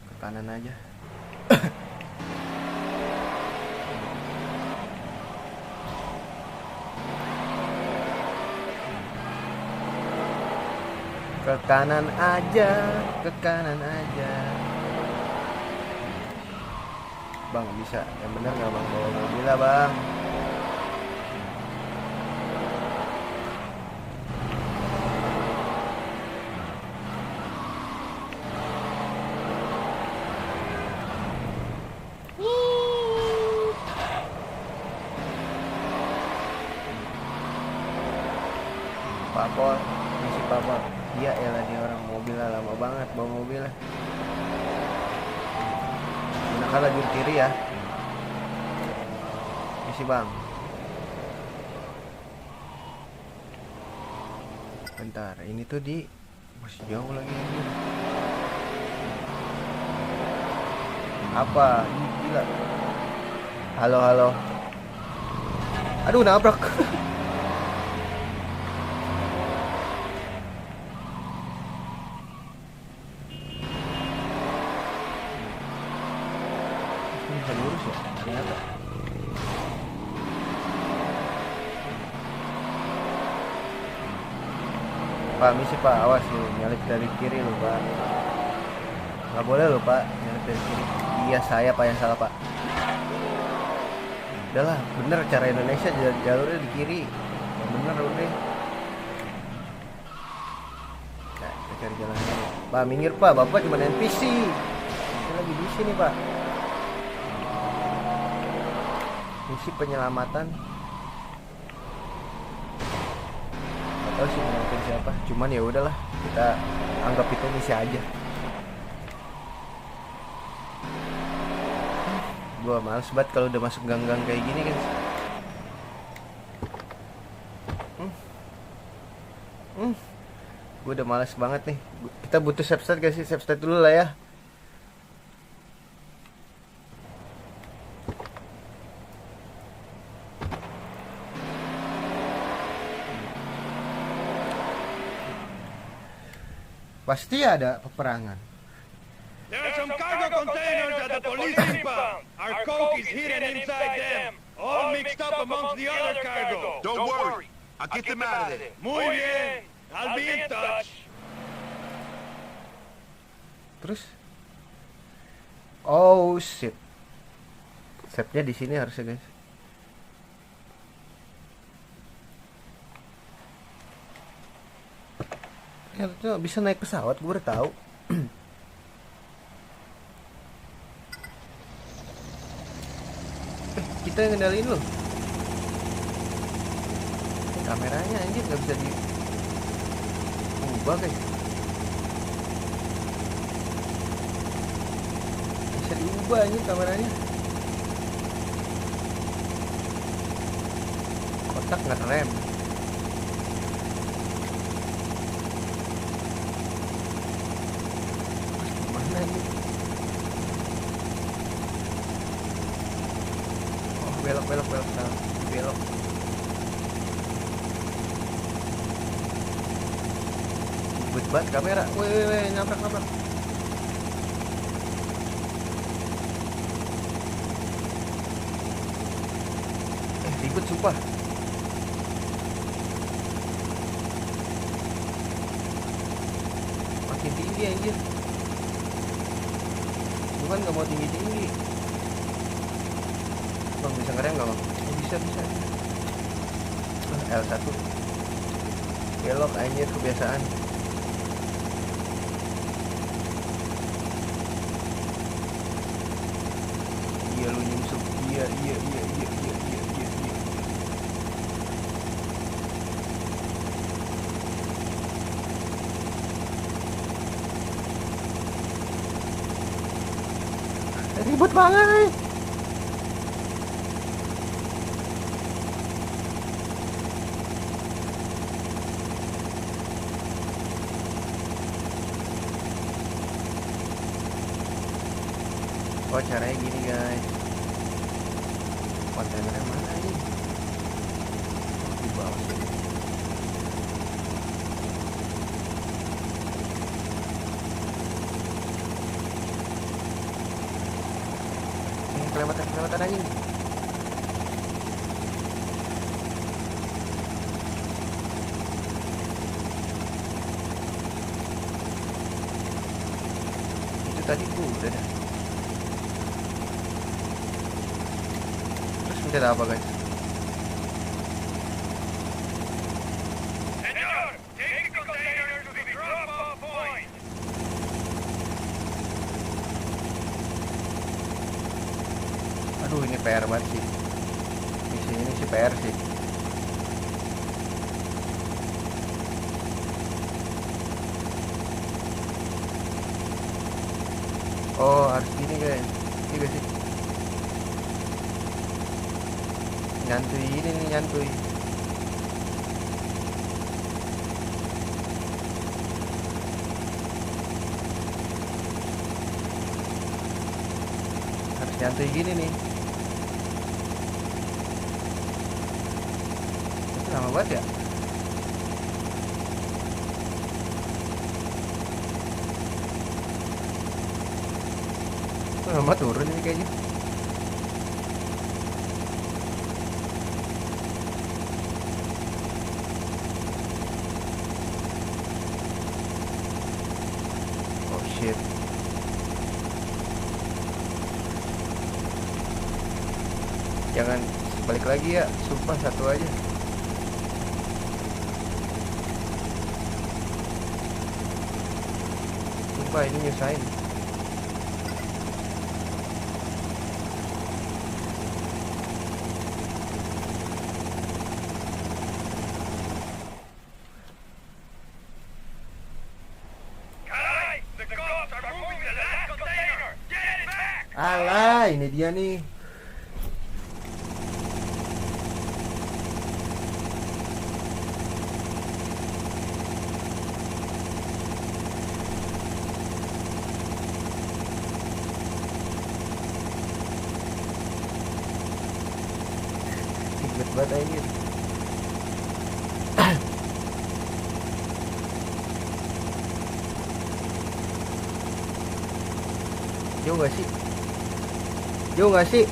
Ke kanan aja. Ke kanan aja, ke kanan aja. Bang, bisa yang bener nggak bang bawa mobil lah bang? Papor, misi papor. Iya elah nih orang mobilnya lama banget bawa mobilnya. Gunakan lajur kiri ya. Misi bang. Bentar, ini tuh di masih jauh lagi ini. Apa? Gila. Halo, halo. Aduh, nabrak. Bisa lurus ya? Ternyata. Pak, misi pak, awas lu, nyalip dari kiri lu pak. Gak boleh lu pak, nyalip dari kiri. Iya saya pak yang salah pak. Udahlah, bener cara Indonesia jalurnya di kiri. Yang bener udah. Nah, kita cari jalannya. Pak, minggir pak, bapak cuma NPC. Kita lagi di sini pak. Misi penyelamatan. Gak tahu sih nyelamatin siapa. Cuman ya udahlah, kita anggap itu misi aja. Gua males banget kalau udah masuk gang-gang kayak gini guys. Gue udah males banget nih. Kita butuh save state gak sih? Save state dulu lah ya. Pasti ada peperangan. There are some cargo containers at the police impound. Our coke is hidden inside them, all mixed up amongst the other cargo. Don't worry. I'll get them out of there. Muy bien. I'll be in touch. Terus? Oh shit. Save-nya di sini harusnya guys. Ternyata bisa naik pesawat, gue udah tahu. Kita yang ngendaliin loh. Kameranya anjir nggak bisa diubah guys. Bisa diubah anjir kameranya. Kotak ngerem. Gimana ini? Oh belok nah, belok. Ribet banget kamera. Weh, nabrak. Ribet sumpah. Makin tinggi anjir. Bukan gak mau tinggi-tinggi. Bang bisa ngerem gak bang? Oh, bisa. L1 belok anjir, kebiasaan. Iya lu nyungsuk. Iya. Ribet banget. Oh caranya gini guys. Kontainernya mana ini? Di bawah sini. Kelewatan anjing. Itu tadi udah dah. Terus mencet apa guys? Senor, take the container to the drop-off point. Aduh ini PR banget sih. Misi ini sih PR sih. Oh harus gini guys. Ini guys sih. Nyantui ini nih nyantui. Harus nyantui gini nih. Itu lama banget ya. Itu lama turun ini kayaknya. Oh shit. Jangan balik lagi ya, sumpah satu aja. Sumpah ini nyusahin. Caray, the cops are moving the last container. Get it back. Alah, ini dia nih. Ribet banget anjir. Jauh nggak sih? Jauh nggak sih?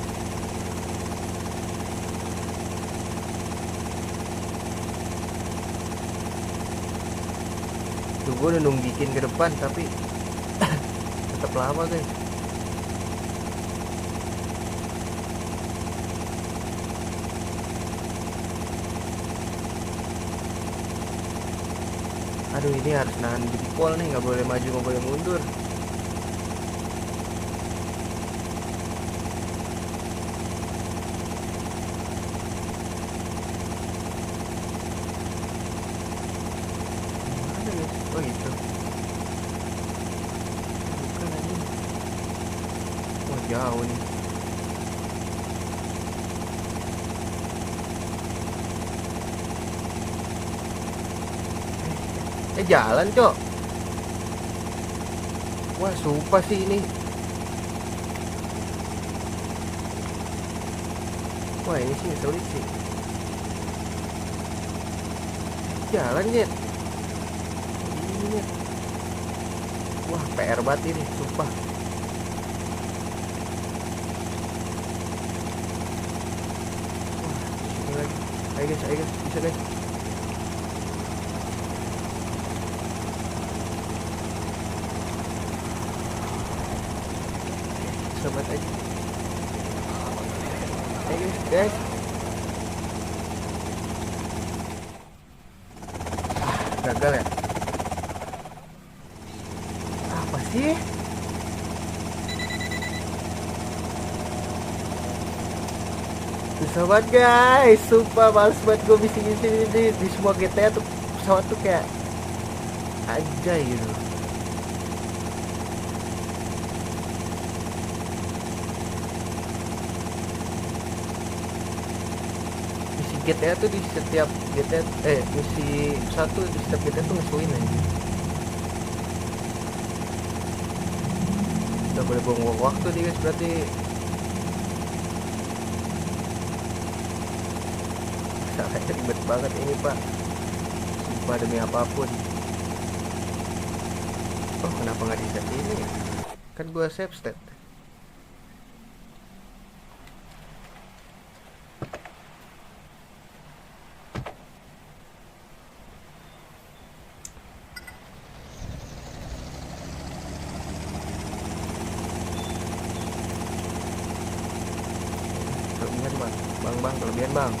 Tuh gue udah nunggikin ke depan tapi tetap lama guys. Aduh ini harus nahan jempol nih, nggak boleh maju nggak boleh mundur. Mana guys? Oh itu. Bukan aja. Oh jauh nih. Jalan cok. Wah sumpah sih ini. Wah ini sih sulit sih. Jalan Jet. Ini Jet. Wah PR banget ini sumpah. Wah ini lagi. Ayo guys bisa guys. Sobat aja. Ayo guys. Gagal ya. Apa sih? Susah banget guys. Sumpah males banget gue bising-bising di semua GTA tuh pesawat tuh kayak anjay gitu. GTA tuh di setiap GTA misi satu di setiap GTA tuh ngesuin aja. Udah boleh buang waktu nih guys berarti. Sangat ribet banget ini pak. Sumpah demi apapun. Oh kenapa nggak di set ini ya? Kan gua save state. Bang, kelebihan bang.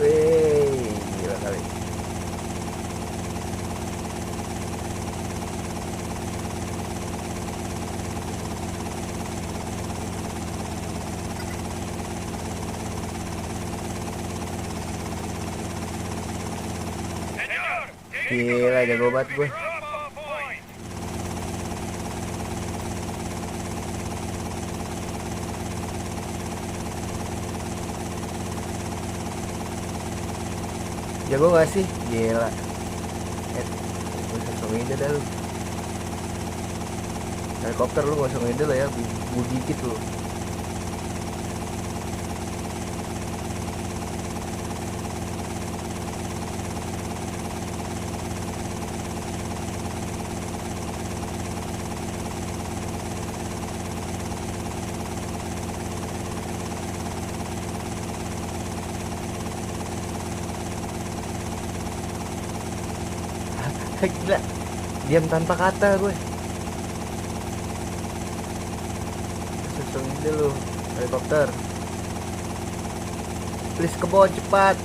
Wih, gila kali. Gila, jago banget gue. Jago gak sih? Gila. Gue sosok ide dah lu. Helikopter lu gak usah ngide lah ya. Bu dikit lu. Gila, diam tanpa kata gue. Susung ide lu, helikopter. Please kebon cepat.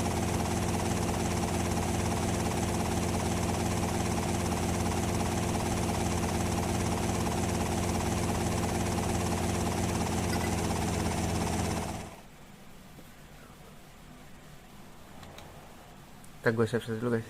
Kita gue save dulu guys.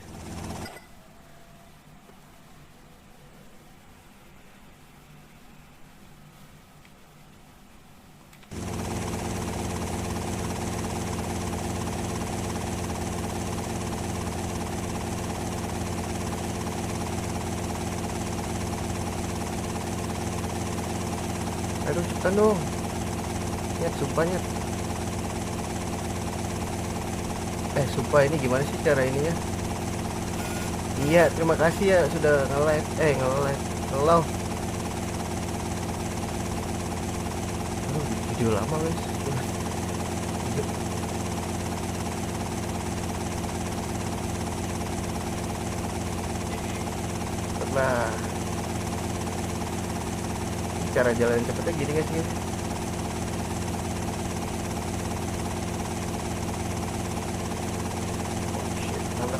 Aduh cepetan dong. Nyet, sumpah nyet. Sumpah ini gimana sih cara ininya? Iya, terima kasih ya sudah nge-live. Nge-love. Aduh, video lama guys. Nah, cara jalan cepetnya gini guys ya.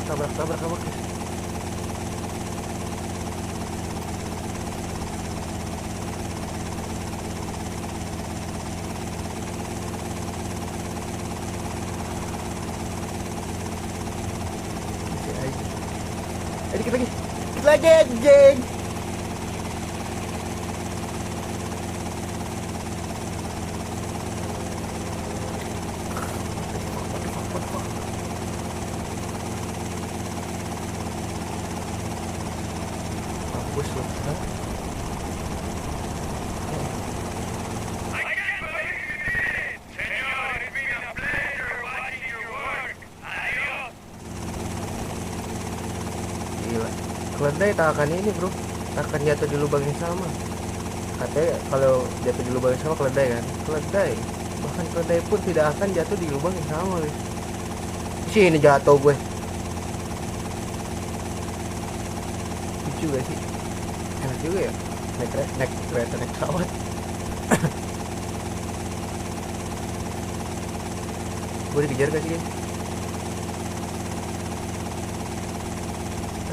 Tabrak guys. Dikit lagi anjing. Mampus lu. Gila. Keledai tak akan ini bro, tak akan jatuh di lubang yang sama. Katanya kalau jatuh di lubang yang sama keledai kan, bahkan keledai pun tidak akan jatuh di lubang yang sama guys. Sini jatuh gue. Lucu gak sih? Enak juga ya naik kereta naik pesawat. Gue dikejar gak sih guys?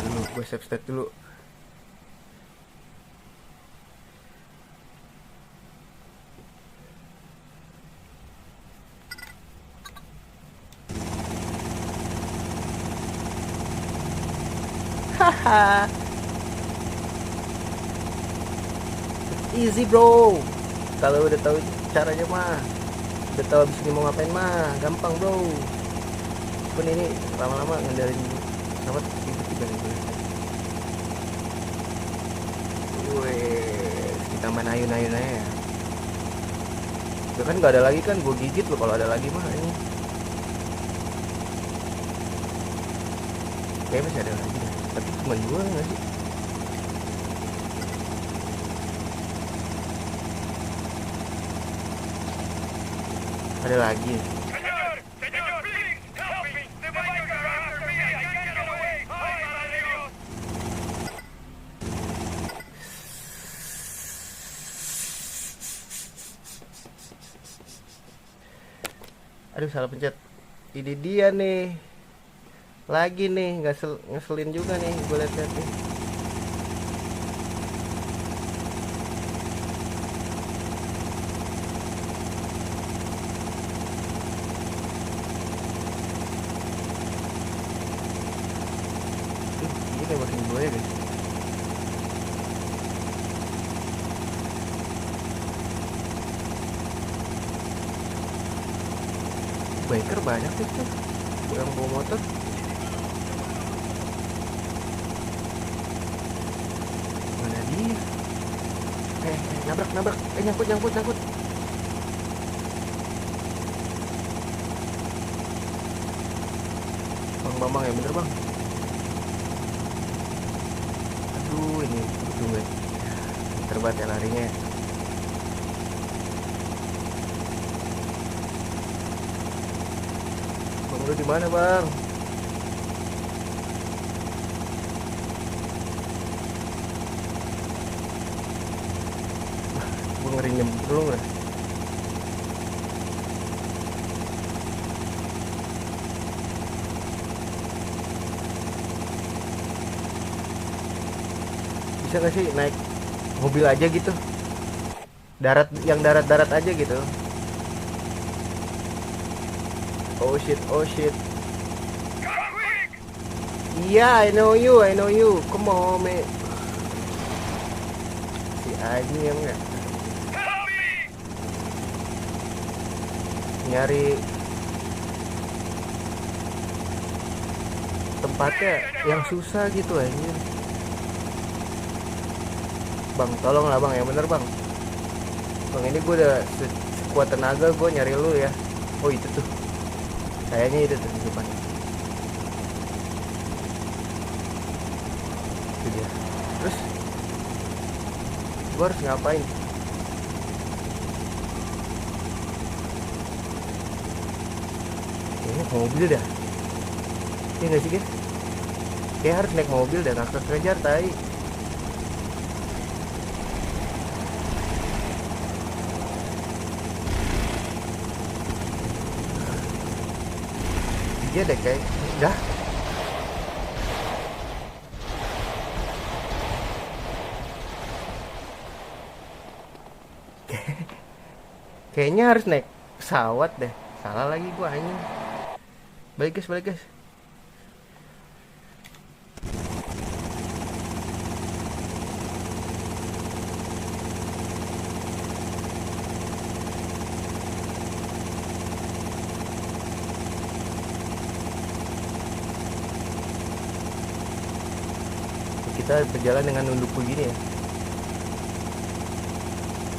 Dulu gue save state dulu. Haha. Easy bro. Kalau udah tahu caranya mah, udah tahu abis ini mau ngapain mah, gampang bro. Pun ini lama-lama ngandarin pesawat tiba-tiba nih gue. Wih, kita main ayun-ayun aja ya. Udah kan gak ada lagi kan, gue gigit loh kalau ada lagi mah ini. Kayaknya masih ada lagi deh. Tapi cuma dua gak sih? Ada lagi. Aduh salah pencet. Ini dia nih. Lagi nih ngeselin juga nih gue liat-liat nih. Ini nembakin gue ya guys. Biker banyak sih tuh yang bawa motor. Mana dia? Nabrak. Nyangkut. Bang ya bener bang. Aduh ini butuh gue. Terbat ya larinya. Bang lu di mana bang? Gue ngeri nyemplung lah. Bisa gak sih naik mobil aja gitu, darat, yang darat-darat aja gitu. Oh shit, oh shit. Iya, I know you, come on me. Si anjing yang enggak nyari tempatnya yang susah gitu anjir. Bang, tolonglah bang, yang bener bang. Bang, ini gue udah sekuat tenaga gue nyari lu ya. Oh itu tuh, kayaknya itu tuh di depan. Itu dia. Terus gue harus ngapain? Kayaknya naik mobil dah. Iya gak sih guys? Kayak harus naik mobil dan akses kejar tai. Iya deh kayak dah. Kayaknya harus naik pesawat deh. Salah lagi gua anjing. Balik guys, balik guys. Kita berjalan dengan nunduk begini ya.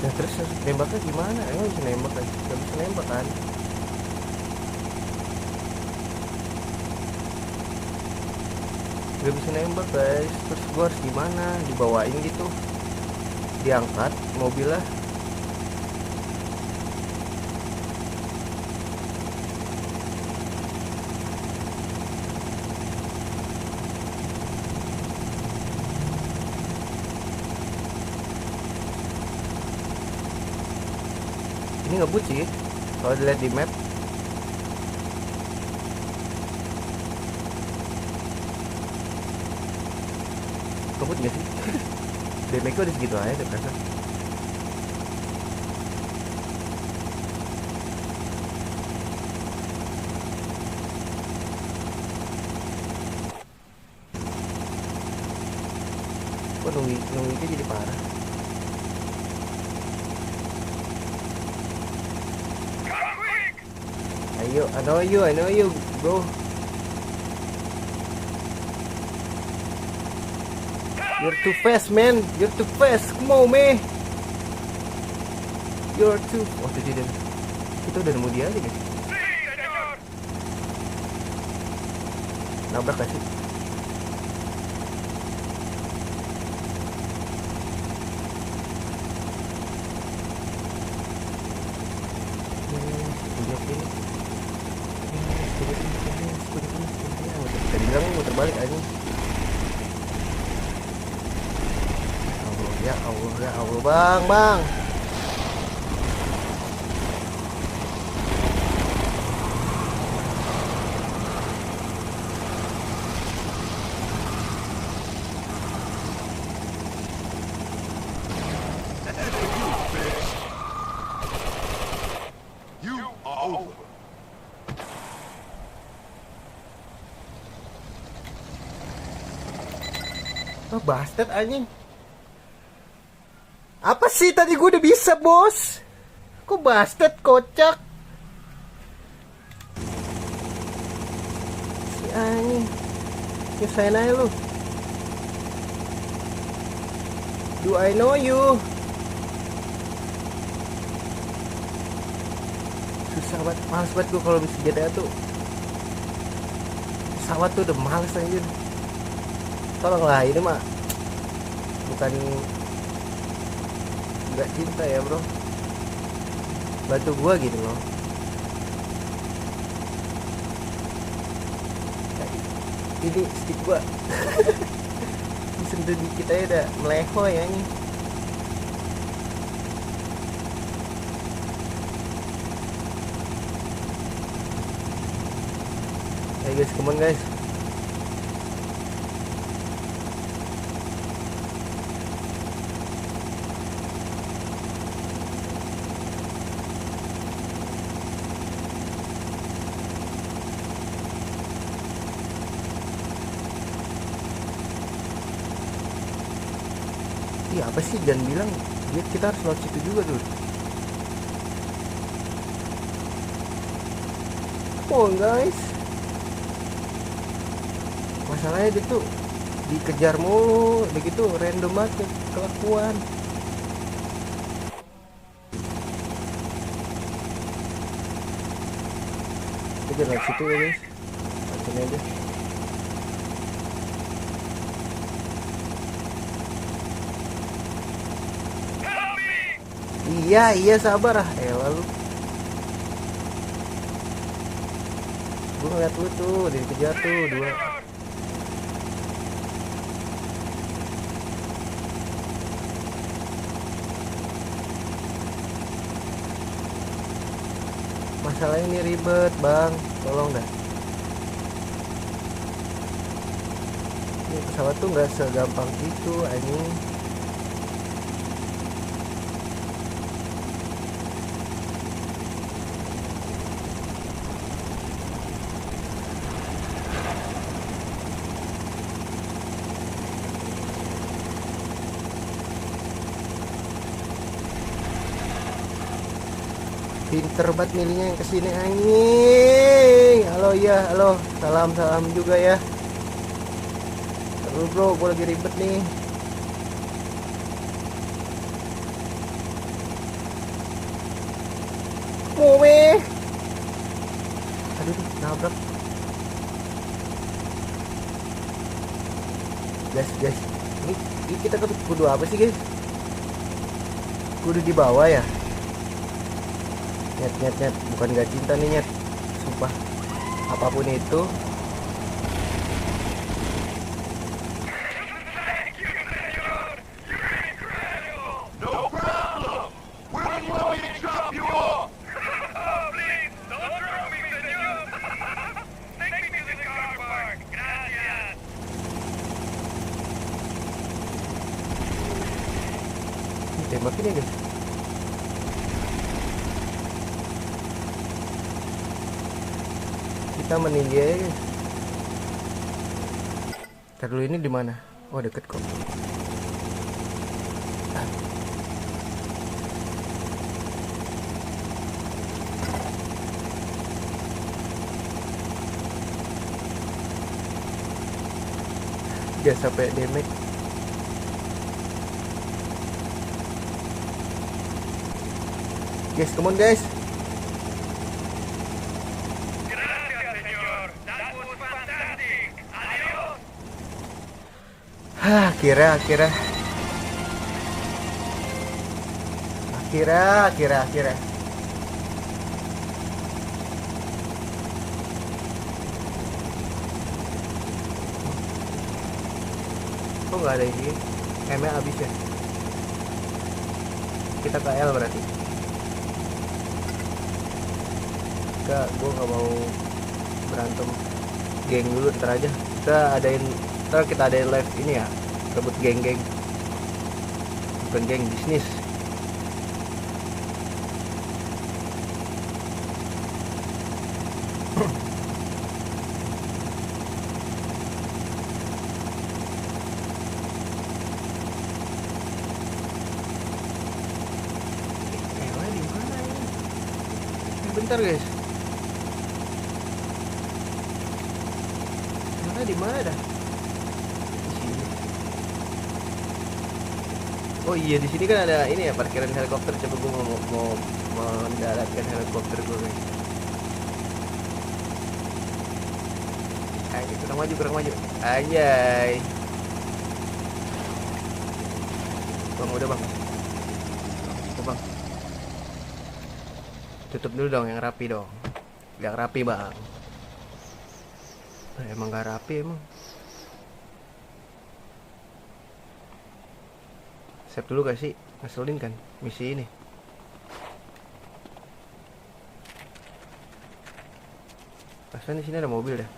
Nah terus nembaknya gimana? Emang bisa nembak kan? Gak bisa nembak kan? Gak bisa nembak guys. Terus gua harus gimana? Dibawain gitu, diangkat mobilnya. Ini ngebut sih kalau dilihat di map. Ngebut gak sih? Damage-nya udah segitu aja deh perasaan. Kok nunggu jadi parah. Ayo, I know you, bro. You're too fast, man. You're too fast. Come on, man. You're too. Oh, itu dia. Itu udah nemu dia aja, guys. Nabrak gak sih? Tadi bilang muter balik aja. Ya Allah, bang. You are over. Oh, bastard anjing. Apa sih tadi gue udah bisa, bos? Kok bastard kocak? Si anjing. Nyusahin aja lu. Do I know you? Susah banget, males banget gue kalau bisa GTA tuh. Pesawat tuh udah males aja. Tolonglah, ini mah bukan nggak cinta ya bro, bantu gua gitu loh. Ini stick gua disentuh dikit aja udah melehoy ya nih. Ayo guys, come on guys. Iya apa sih, jangan bilang dia kita harus lewat situ juga dulu. Oh guys, masalahnya dia tuh dikejar mulu, begitu random banget kelakuan. Kita lewat situ ya guys, sini aja. Iya sabar ah, lalu gue ngeliat lu tuh dikejar tuh dua. Masalah ini ribet bang, tolong dah. Ini pesawat tuh nggak segampang itu anjing. Pinter banget milihnya yang kesini anjing. Halo ya, halo, salam juga ya. Terus bro, gue lagi ribet nih. Moe. Aduh, nabrak. Guys, ini kita kudu apa sih guys? Kudu di bawah ya. Nyet, bukan gak cinta nih nyet, sumpah. Apapun itu. Tembakin ya guys. Kita meninggi aja guys. Ntar dulu, ini di mana? Oh deket kok. Jangan sampai damage. Guys, come on guys. Akhirnya kok nggak ada ini, M-nya habis ya. Kita ke L berarti. Enggak, gue nggak mau berantem geng dulu, ntar aja kita adain live ini ya, rebut geng-geng, bukan geng bisnis. Bentar guys, di mana dah? Oh iya, di sini kan ada ini ya, parkiran helikopter. Coba gue mau mendaratkan helikopter gue guys. Ayo, kurang maju. Anjay. Bang, udah bang. Bang. Tutup dulu dong, yang rapi dong. Yang rapi bang. Emang gak rapi emang. Save dulu gak sih? Ngeselin kan misi ini. Pastinya di sini ada mobil dah.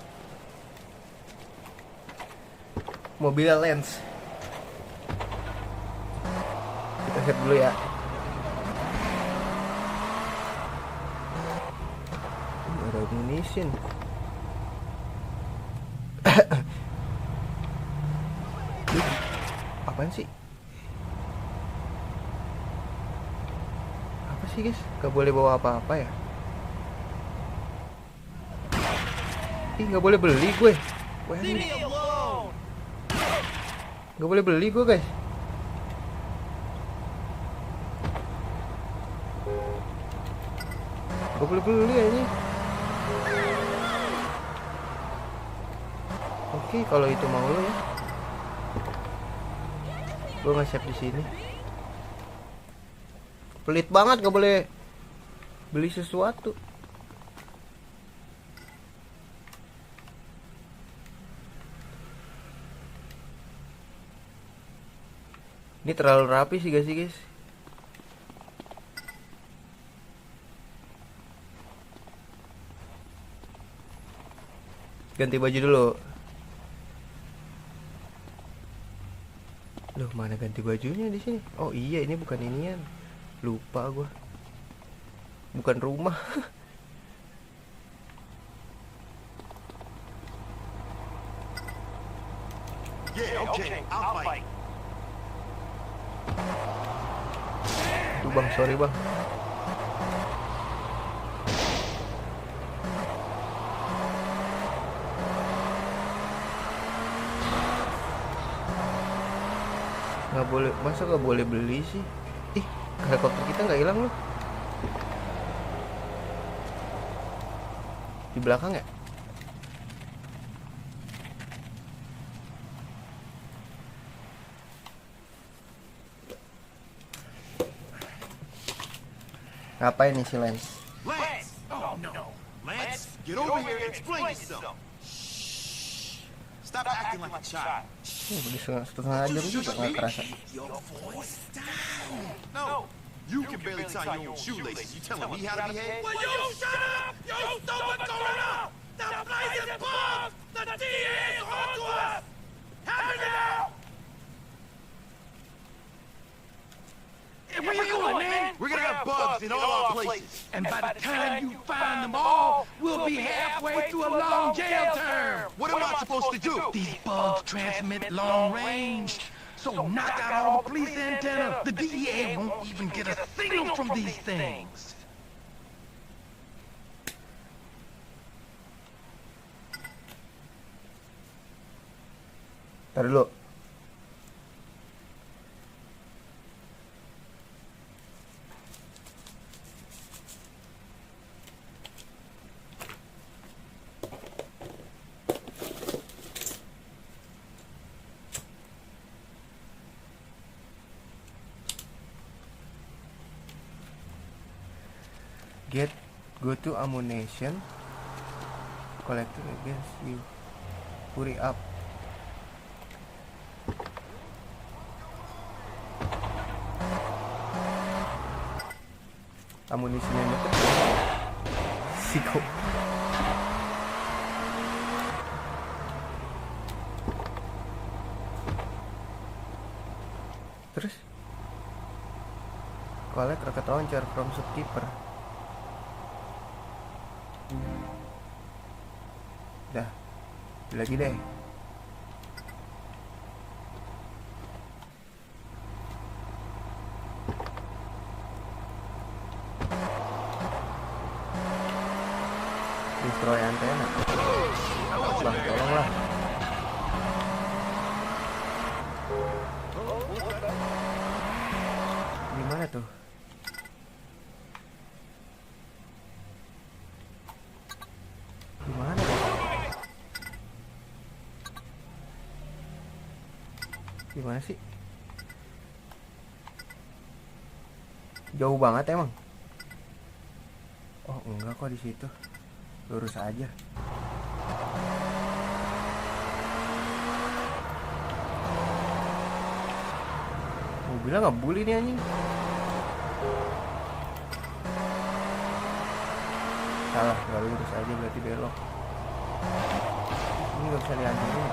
Mobil Lens. Kita save dulu ya. Ada munition. Apaan sih? sih guys? Gak boleh bawa apa-apa ya? Ih, gak boleh beli gue. Gak boleh beli gue guys. Gak boleh beli ini. Oke, kalau itu mau lo ya. Gue nggak siap di sini. Pelit banget, gak boleh beli sesuatu. Ini terlalu rapi sih guys. Ganti baju dulu. Loh, mana ganti bajunya di sini? Oh iya, ini bukan inian. Lupa gua. Bukan rumah. Yeah, okay, I'll fight. Tuh bang, sorry bang. Nggak boleh, masa nggak boleh beli sih? Ih, helikopter kita nggak hilang loh. Di belakang ya? Ngapain nih si Lance? Lance! Oh, no. Lance, get over here and explain yourself. Stop acting like a child. Udah setengah jam juga nggak kerasa. Your voice down. No, you can barely tie your own shoelaces. You telling me how to behave? Well, you shut up! You know what's going on! The blazing bombs! The DA is on to us! Help me now! Where you going, man? We're gonna have bugs in all our places. And by the time you find them all, we'll be halfway through a long jail term. What am I supposed to do? These bugs transmit long range. So knock out all the police antennas. The DEA won't even get a signal from these things. Ntar dulu. Go to ammunition collecting against you. Hurry up. Amunisinya deket. Siko. Terus collect rocket launcher from shopkeeper. Dah, lagi deh. Destroy antena. Bang, tolonglah. Gimana tuh? Gimana tuh? Gimana sih? Jauh banget emang. Oh enggak kok di situ. Lurus aja. Mobilnya nggak bully nih anjing. Salah, nggak lurus aja berarti belok. Ini nggak bisa dihancurin.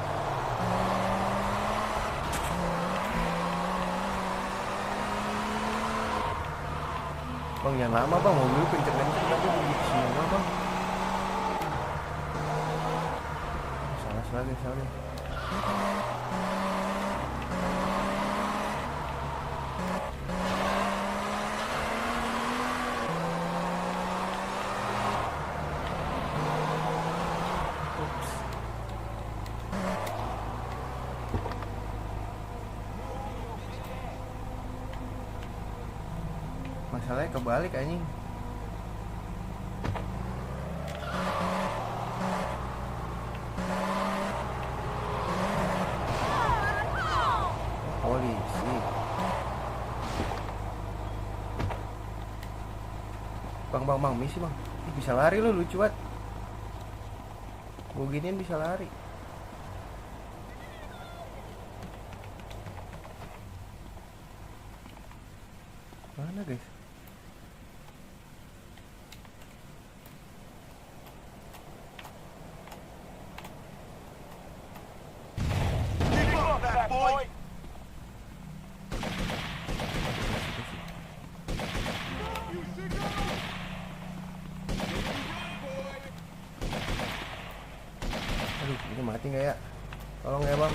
Bang jangan lama bang, mobil kenceng-kenceng tapi begitu semua bang. Salah. Masalahnya kebalik anjing. Polisi. Bang, misi bang. Ih, bisa lari lo, lucu banget. Gue ginian bisa lari. Mana guys? Keep up, fat boy. Aduh, ini mati nggak ya? Tolong ya bang.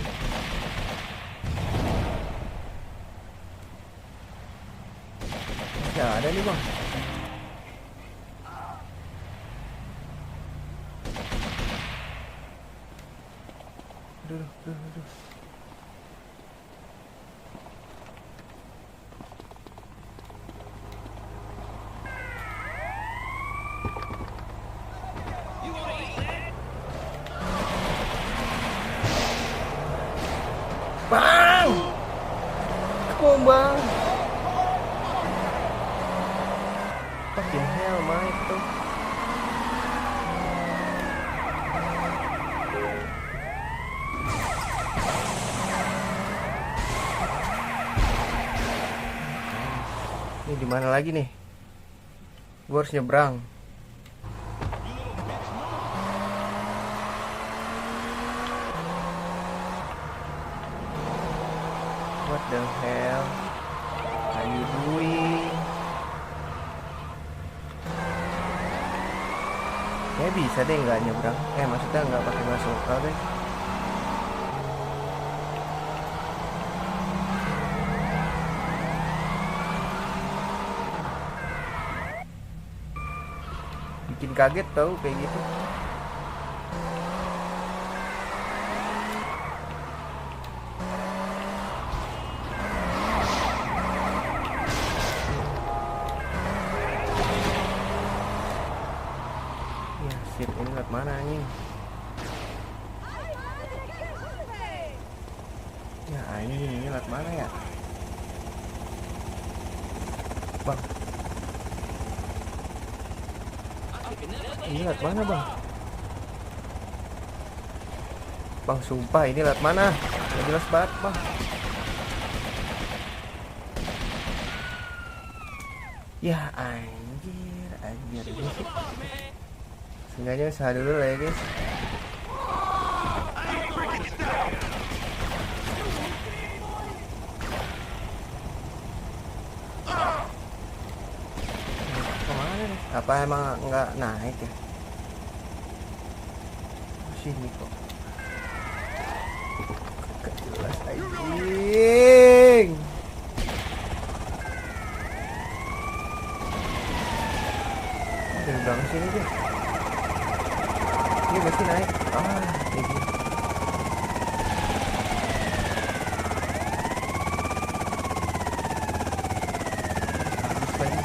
Masih ada nih bang. Aduh. Bang! Come bang! Fucking hell, Mike tuh. Ini di mana lagi nih? Gue harus nyebrang. What the hell are you doing? Ya bisa deh nggak nyebrang. Maksudnya nggak pakai bahasa lokal deh. Bikin kaget tau kayak gitu. Ya shit, ini lewat mana anjing? Ya anjing, ini lewat mana ya? Bang, ini lewat mana bang? Bang sumpah ini lewat mana? Gak jelas banget bang. Ya anjir ini sih. Seenggaknya usaha dulu lah ya guys. Kemana nih? Apa emang nggak naik ya? Sini kok. Gak jelas anjing. Dari belakang sini deh. Ini pasti naik. Ini dia. Habis lagi.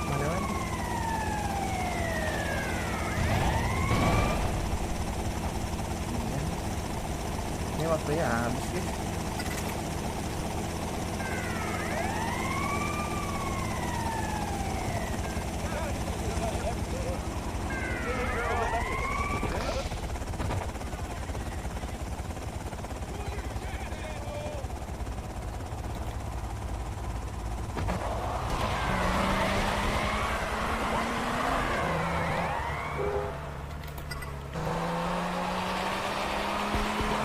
Mana lagi? Ini waktunya habis guys.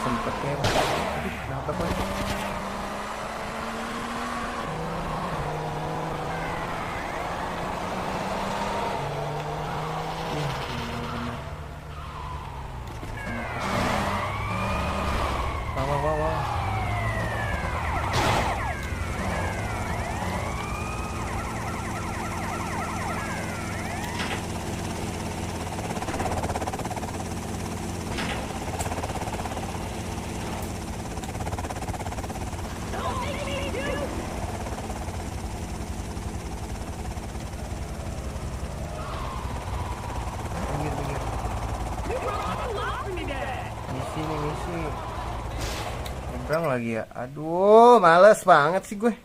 Sempet ya. Aduh, kenapa lagi ya. Aduh, males banget sih gue.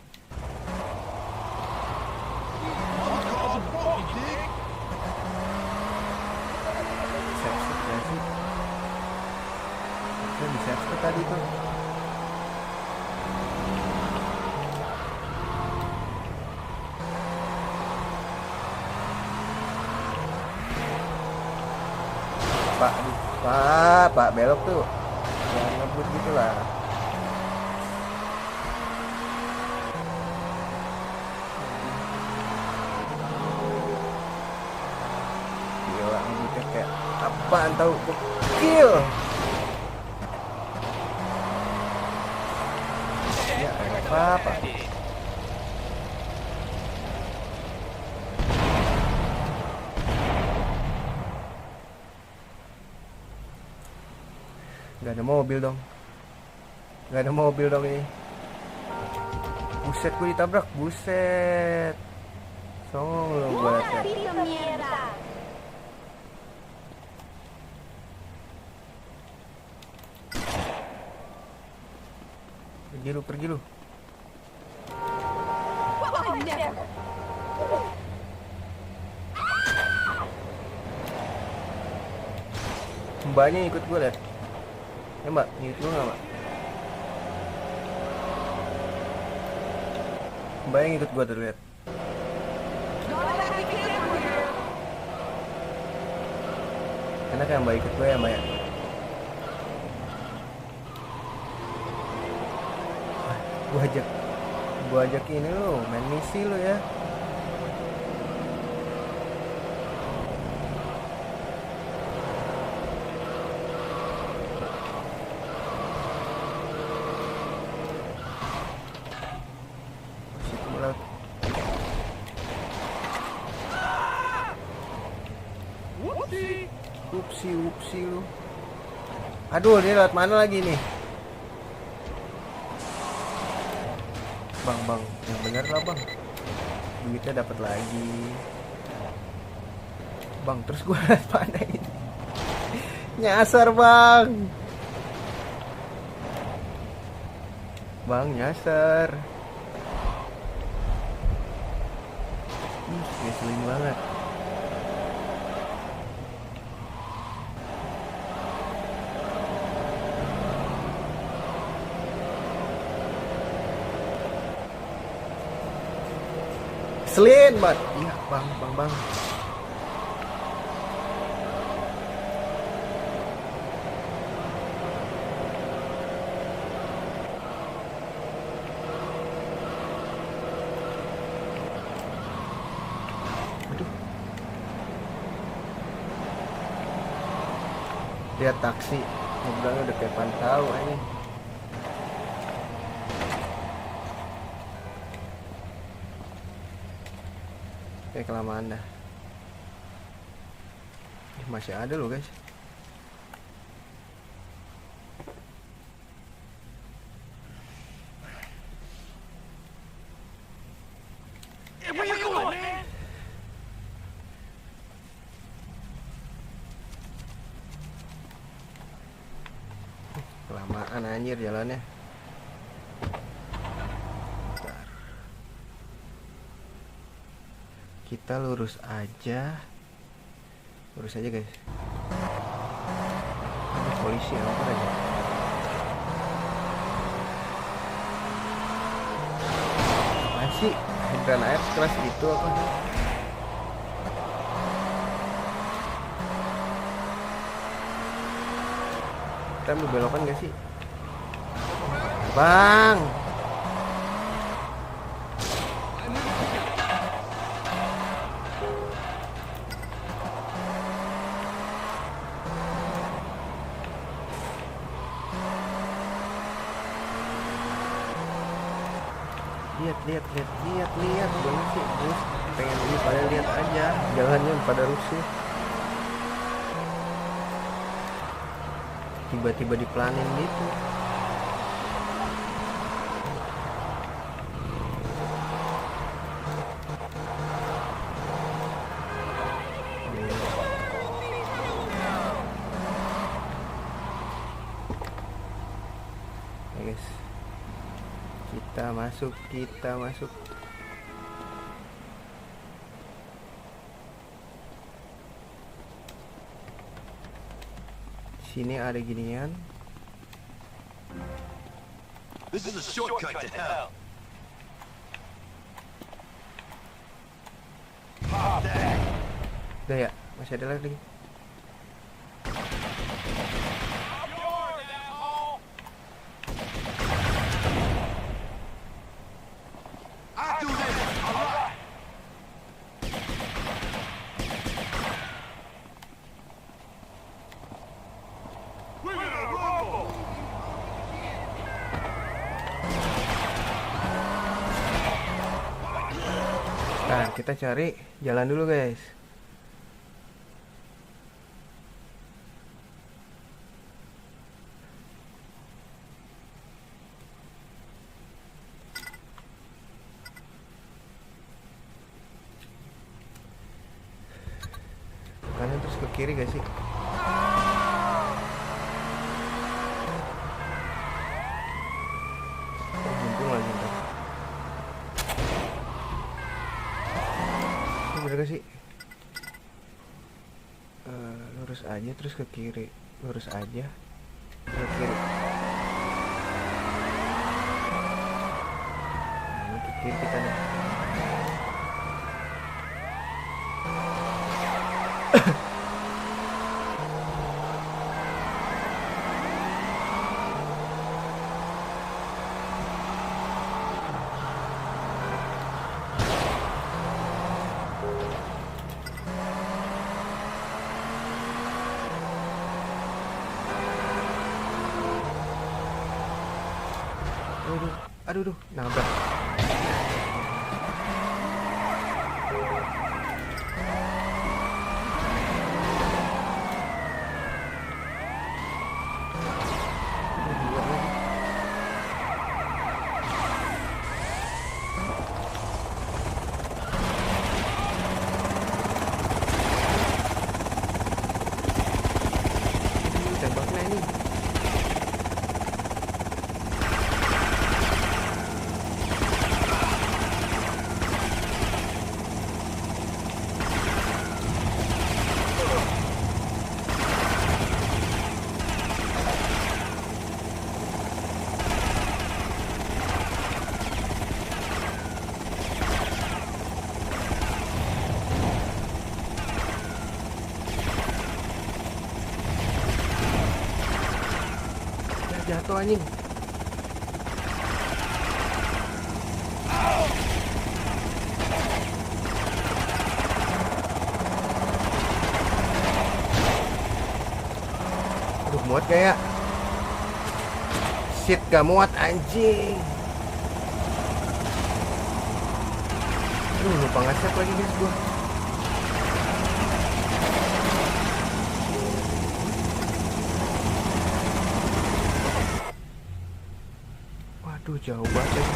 Save gak sih? Bisa di save tadi tuh. Pak belok tuh. Jangan ngebut gitu lah. Gila, ngebutnya kayak apaan tahu, gokil. Ya, apa-apa. Gak ada mobil dong. Gak ada mobil dong ini. Buset, gue ditabrak. Buset. Songong lo gue liat. Pito mierda. Pergi lu. Mbaknya ikut gue liat. Ya mbak, ikut gue gak mbak? Mbak yang ikut gue terlihat. Enak ya mbak ikut gue ya mbak ya? Gue ajak ini lo, main misi lo ya. Upsi lu. Aduh, dia lewat mana lagi nih? Bang, yang bener lah bang. Duitnya dapat lagi. Bang, terus gue lewat mana ini? Nyasar bang. Bang, nyasar. Ngeselin banget. Selin banget. Iya bang. Aduh. Lihat taksi. Mobilnya udah kayak pantau ini. Kayak kelamaan dah. Masih ada loh guys. Kelamaan anjir jalannya. Kita lurus aja guys. Ada polisi apa aja. Masih hidran air keras itu apa? Kita ambil belokan gak sih? Bang! Lihat banget sih, gue pengen ini pada lihat aja jalannya pada rusuh, tiba-tiba diplanin gitu. Ya guys. Kita masuk. Sini ada ginian. This is a shortcut to hell. Pop that. Udah ya, masih ada lagi. I do this a lot. We're gonna rumble. Nah, kita cari jalan dulu, guys. Kanan terus ke kiri gak sih? Buntung lagi ntar. Ini bener gak sih? Lurus aja terus ke kiri. Lurus aja ke kiri. Nah, ini ke kiri kita nih. Aduh, nabrak. Tembaknya ini. Jatuh anjing. Aduh, muat gak ya? Shit, gak muat anjing. Aduh, lupa nge-save lagi guys gua. Waduh, jauh banget ya.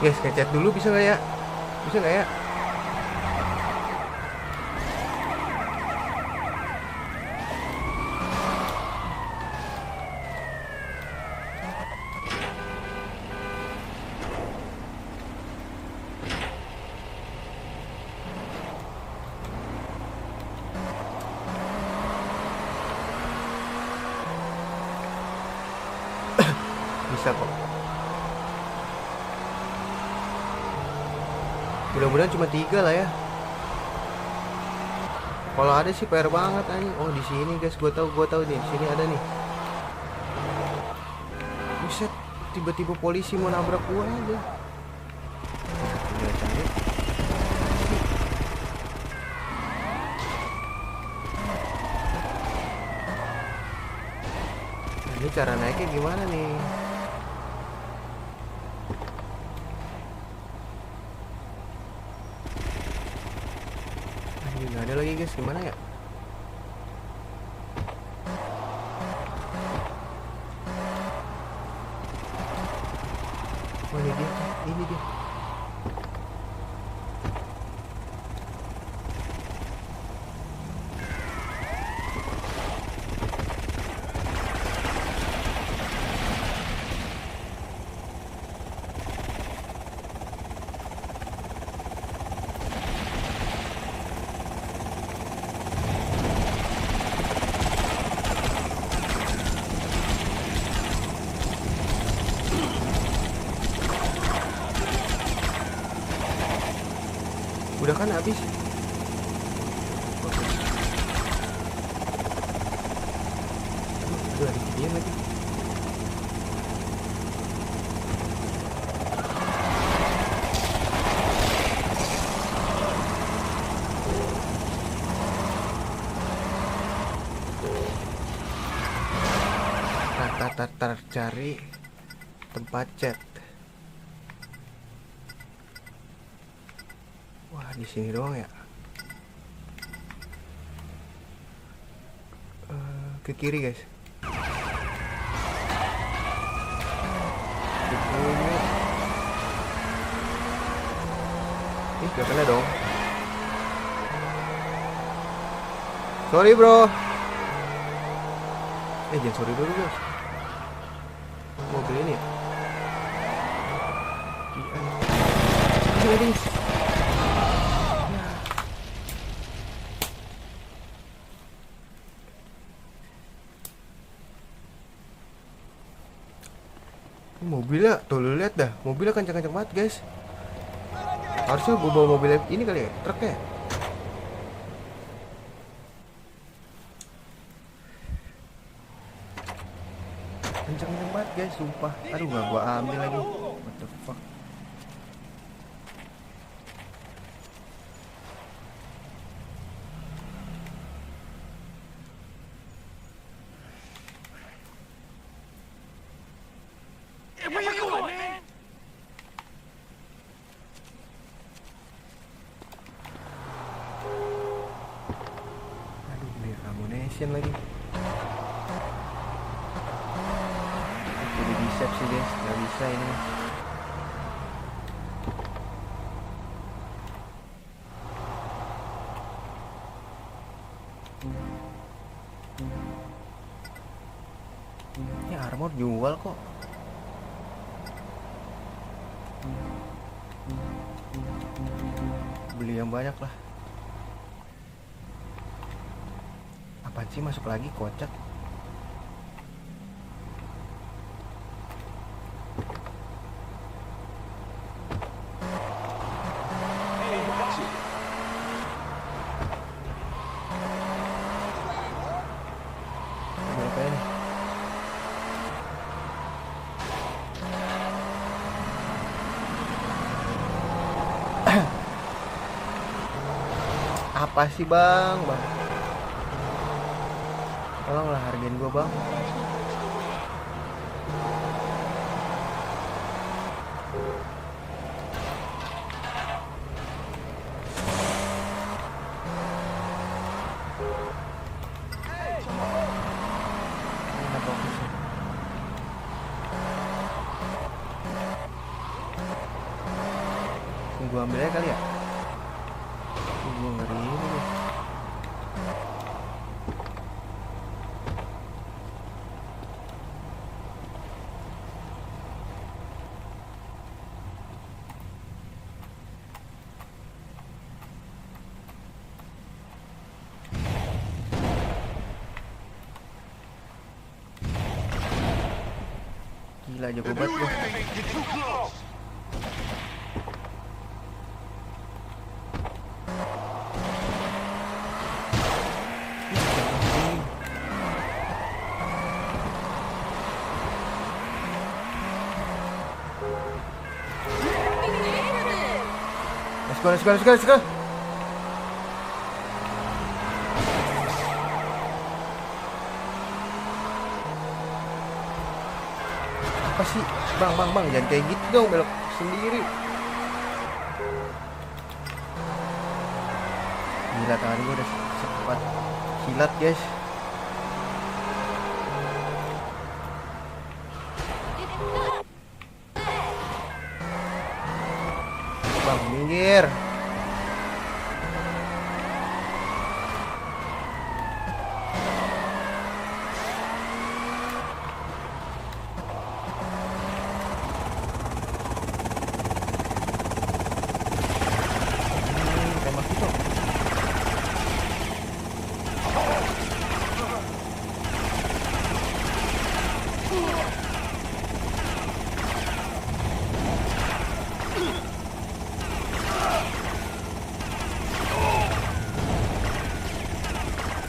Guys, ngecat dulu bisa nggak ya? Bisa nggak ya? Bisa kok. Mudah-mudahan cuma 3 lah ya. Kalau ada sih PR banget anjing. Oh, di sini guys, gua tahu nih. Di sini ada nih. Buset, tiba-tiba polisi mau nabrak gua aja. Ini cara naiknya gimana nih? Nggak ada lagi guys, gimana ya? Oh, ini dia. Udah kan habis. Aduh, ada kejadian lagi. Tar cari tempat chat. Wah, di sini doang ya. Ke kiri guys. Gak kena dong. Sorry bro. Jangan sorry dulu guys. Mobil ini ya? Iya. Mobilnya, tuh lu lihat dah, mobilnya kencang-kencang banget guys. Harusnya gue bawa mobil ini kali ya, truknya. Kencang-kencang banget guys, sumpah. Aduh, gak gue ambil lagi. What the fuck. Where you going, man? Aduh, beli ammunition lagi. Jadi bisa sih guys, nggak bisa ini. Ini armor jual kok. Beli yang banyak lah. Apaan sih masuk lagi, kocak. Berapa ini? Apa sih bang? Tolonglah hargain gua bang. Mana fokusnya? Gua ambil aja kali ya. Gua ngeri ini deh. Gila jago banget gua. You're too close. Let's go, let's go, let's go, let's go. Apa sih? Bang, jangan kayak gitu dong, belok sendiri. Gila, tangan gue udah secepat kilat guys. Bang, minggir. Tembak itu.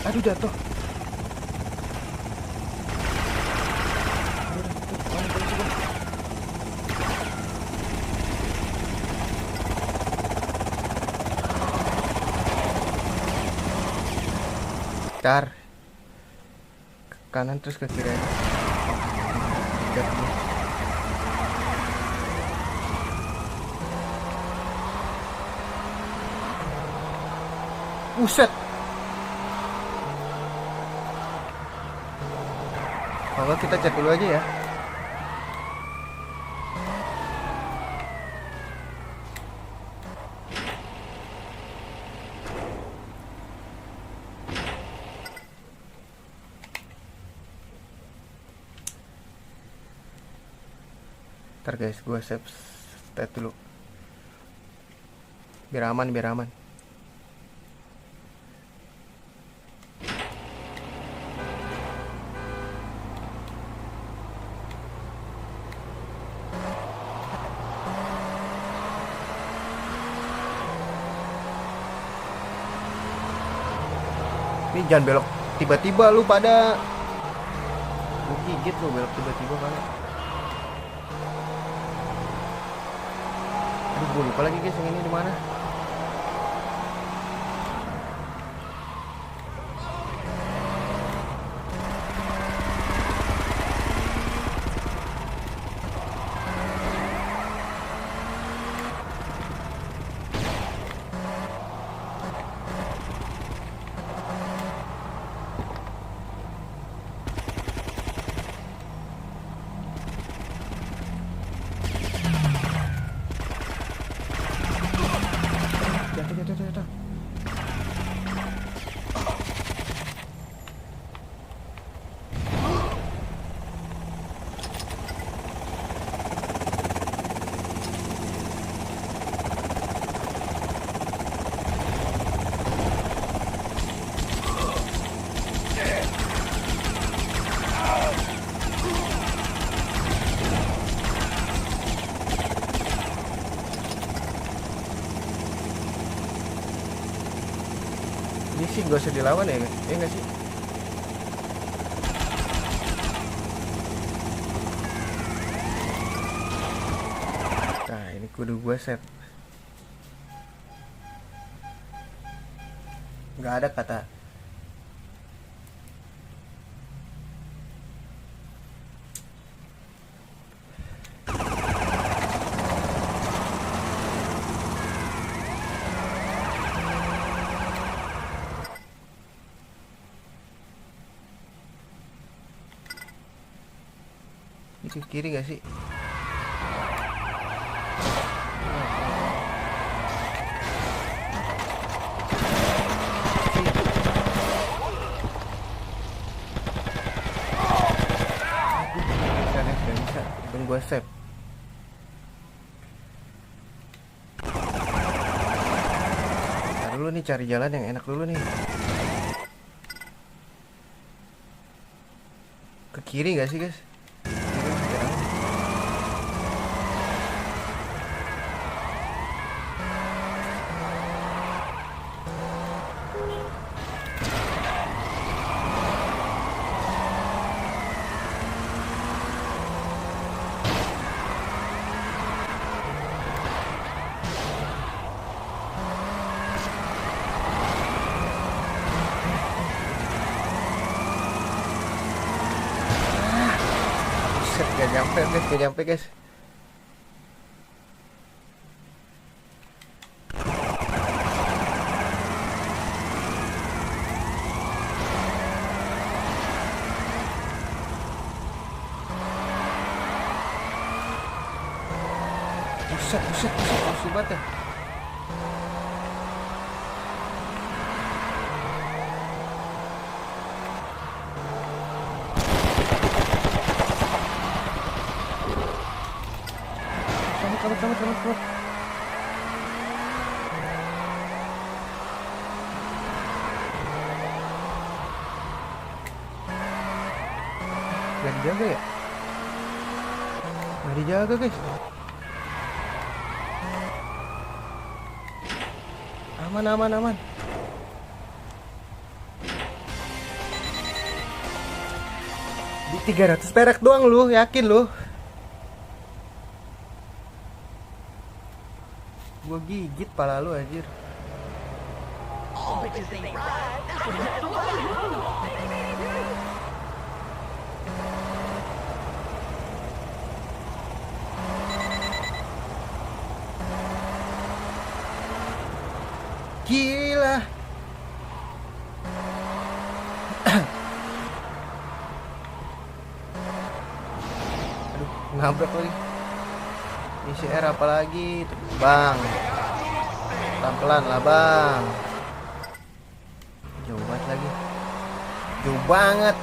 Aduh jatuh. Car. Ke kanan terus ke kiri aja. Jatuh. Buset. Kalau kita chat dulu aja ya. Ntar guys, gue save state dulu. Biar aman, biar aman. Ini jangan belok tiba-tiba lu pada. Lu gigit lu belok tiba-tiba kali. Aduh, gue lupa lagi guys yang ini di mana. Jatuh. Ini sih gak usah dilawan ya, nggak sih? Nah ini kudu gue save. Nggak ada kata. Itu kiri gak sih? Bisa. Untung gue save. Ntar dulu nih, cari jalan yang enak dulu nih. Ke kiri gak sih guys? Gak nyampe guys. Buset, musuh banget ya. Kabur. Gak dijaga ya? Gak dijaga guys. Aman. Di 300 perak doang lu, yakin lu? Gua gigit pala lu anjir. Gila. Aduh, nabrak lagi. Misi R apa lagi? Bang. Pelan-pelan lah, Bang. Jauh banget lagi. Jauh banget.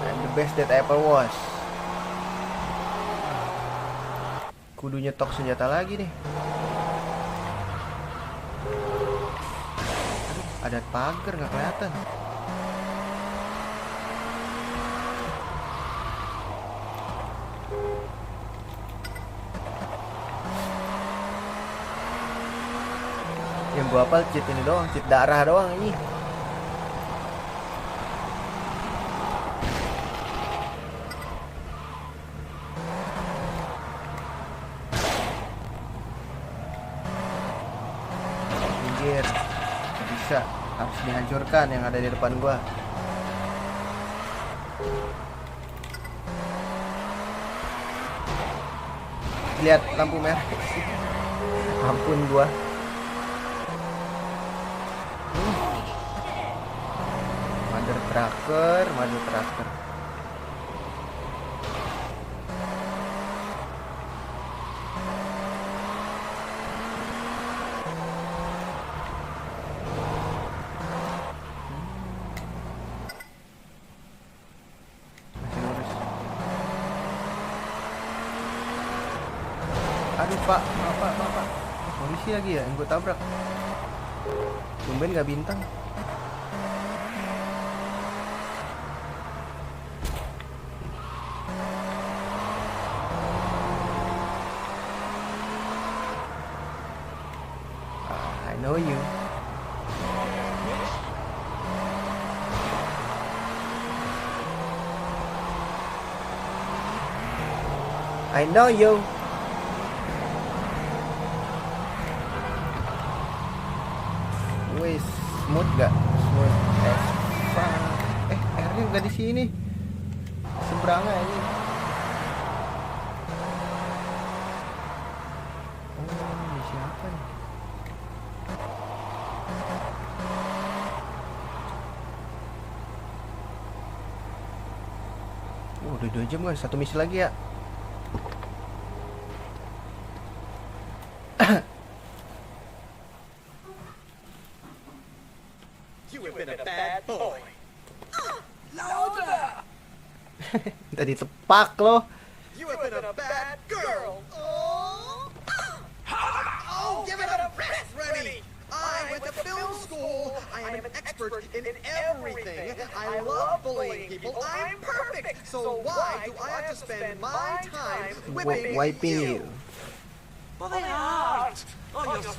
I'm the best that ever was. Kudu nyetok senjata lagi nih. Aduh, ada pagar nggak kelihatan. Yang gua hafal cheat ini doang, cheat darah doang ini. Pinggir, nggak bisa, harus dihancurkan yang ada di depan gua. Lihat lampu merah. Ampun gua. Mother tracker. Masih lurus. Aduh pak, Pak. Polisi lagi ya yang gue tabrak. Tumben gak bintang. I know you. I know you. Wih, smooth gak? Smooth as fuck. R-nya gak di sini. Seberangnya ini. Oh, ini siapa nih? Oh, udah 2 jam guys, 1 misi lagi ya. Minta ditepak loh. You have been a bad girl. Oh, give it a rest, Rennie. I went to film school. I am an expert in everything. I love bullying people. I'm perfect. So why do I have to spend my time Wiping you. Well, they aren't. Oh, you're so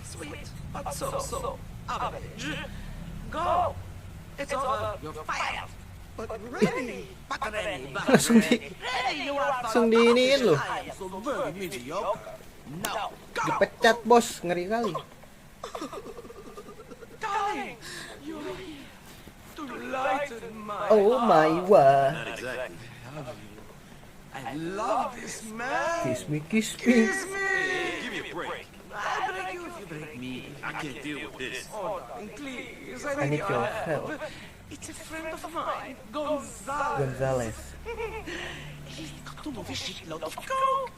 sweet, but so average. Go. It's over. You're fired. But Rennie, Langsung diiniin loh. Dipecat bos, ngeri kali. Oh my god. Not exactly. I love this man. Kiss me. Give me a break. I'll break you if you break me. I can't deal with this. Oh, please, I need your help. It's a friend of mine, Gonzalez. Gonzales. He's got to move a shitload of coke.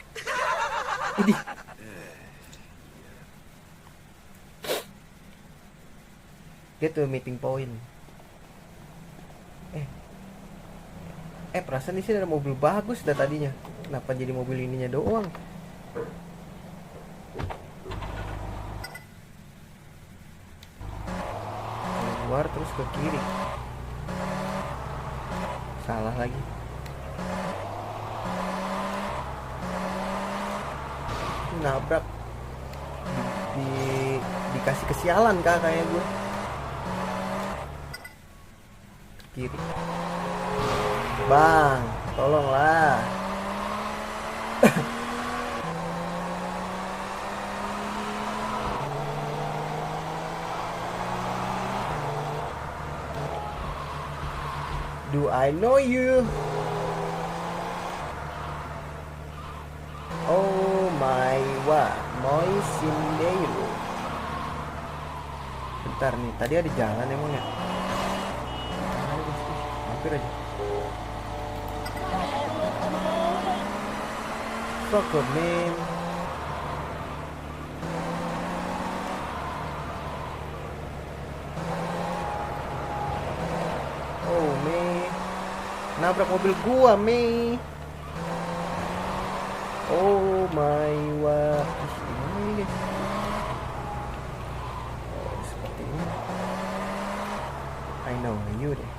Get to meeting point. Perasaan di sini ada mobil bagus dah tadinya. Kenapa jadi mobil ininya doang? Keluar terus ke kiri. Salah lagi. nabrak di dikasih kesialan kak kayak gue. Kiri. Bang, tolonglah. Do I know you? Oh my wa, Moisindeiro. Bentar nih, tadi ada jalan emang ya? Hampir aja. Fuck man. Oh me, nabrak mobil gua me. Oh my wa, gimana ini? Oh, seperti ini. I know you deh.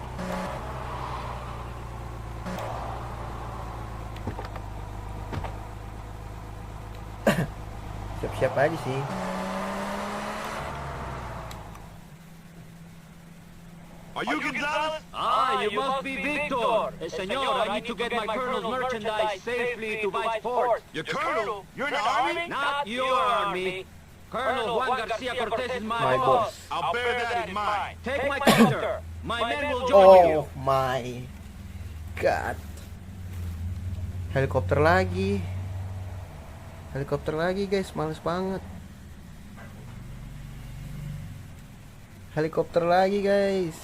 Siap-siap aja sih. Are you Gonzalez? You must be Victor. Senor, I need to get my colonel's merchandise safely to Vice Fort. Your colonel? You're in the army? Not your army. Colonel Juan Garcia Cortez is my My boss. I'll bear that in mind. Take my counter. My men will join you. Oh my god. Helikopter lagi. Helikopter lagi guys, males banget. Helikopter lagi guys.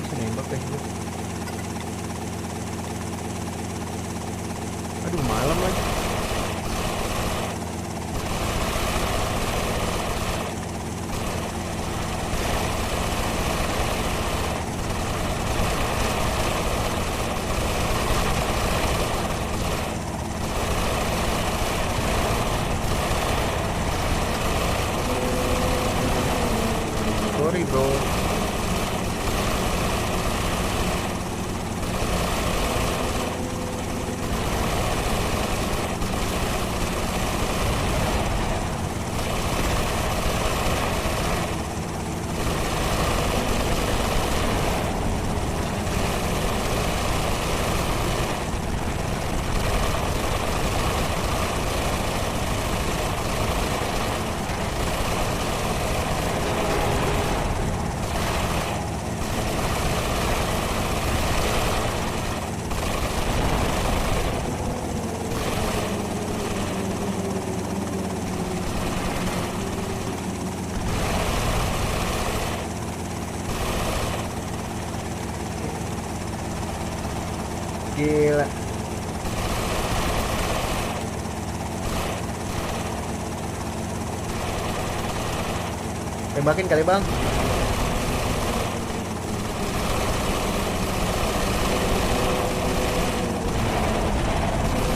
Bisa nembak guys gua. Aduh malam lagi. Sorry bro. Gila. Tembakin kali bang.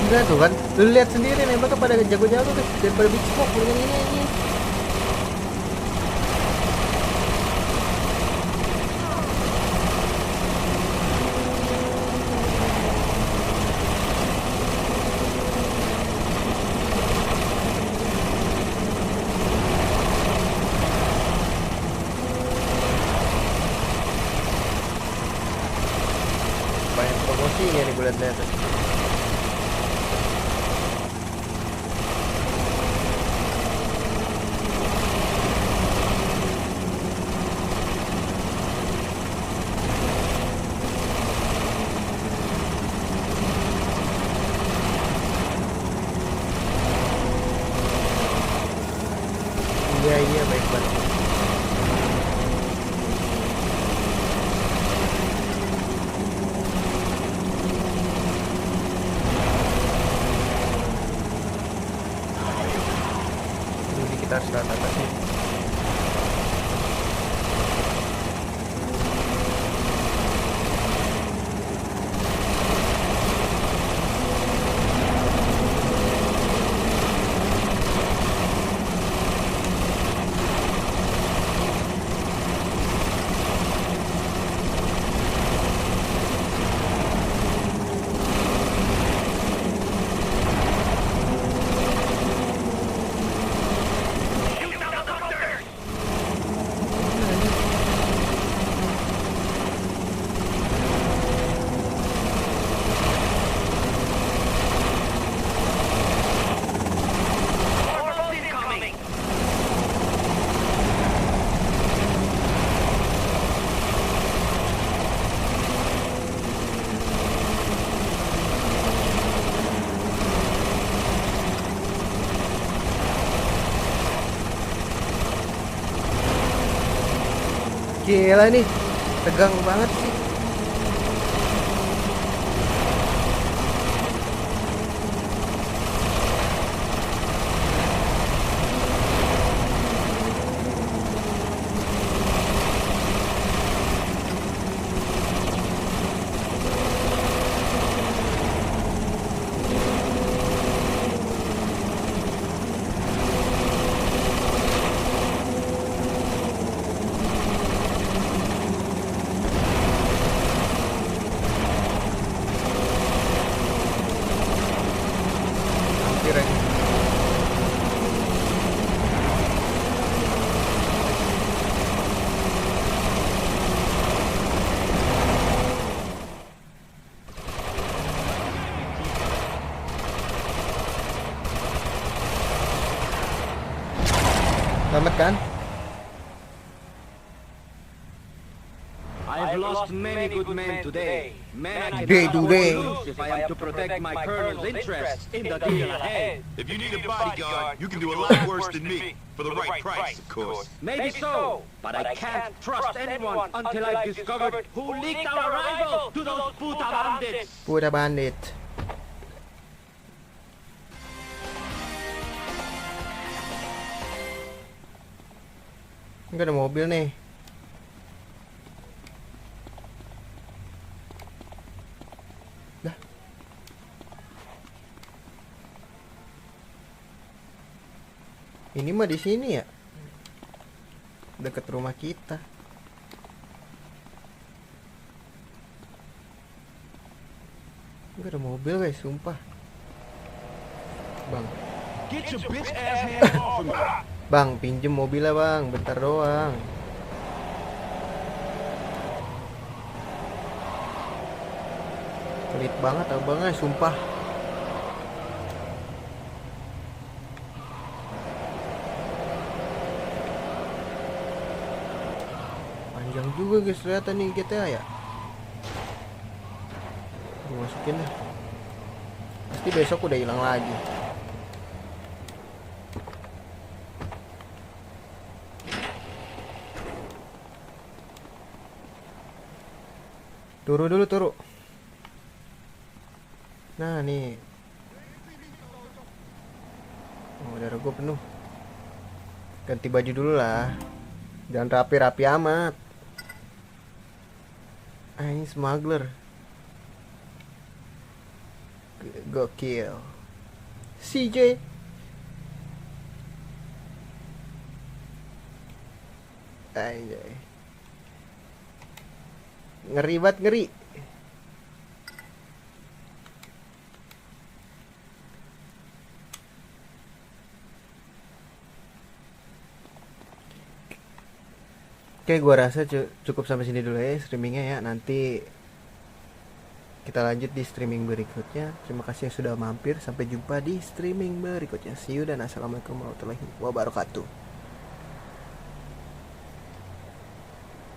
Gila tuh kan. Lu lihat sendiri nembaknya pada jago-jago tuh. Daripada big smoke ini. Banyak promosinya nih gue liat-liat. Iya baik banget. Ini kita harus lihat atasnya. Gila nih, tegang banget sih. Hampir aja. Selamat kan? I've lost many good men today. Men I Day cannot to afford day. to lose if I am to protect my colonel's interests in the deal ahead. If you need a bodyguard, you can do a lot worse than me. For the right price, of course. Maybe so, but I can't trust anyone until I've discovered who leaked our arrival to those puta bandits. Puta bandit. Enggak ada mobil nih. Dah. Ini mah di sini ya. Dekat rumah kita. Enggak ada mobil guys, sumpah. Bang. Get your bitch ass hands off of me. Bang, pinjem mobilnya bang, bentar doang. Pelit banget abangnya, sumpah. Panjang juga guys, ternyata nih GTA ya. Gue masukin deh. Pasti besok udah hilang lagi. Turu dulu, turu. Nah nih. Oh, darah gue penuh. Ganti baju dulu lah. Jangan rapi-rapi amat. Ah, ini smuggler. Gokil. CJ. Anjay. Ngeri banget, ngeri. Oke, gua rasa cukup sampai sini dulu ya streamingnya ya. Nanti kita lanjut di streaming berikutnya. Terima kasih yang sudah mampir. Sampai jumpa di streaming berikutnya. See you dan assalamualaikum warahmatullahi wabarakatuh.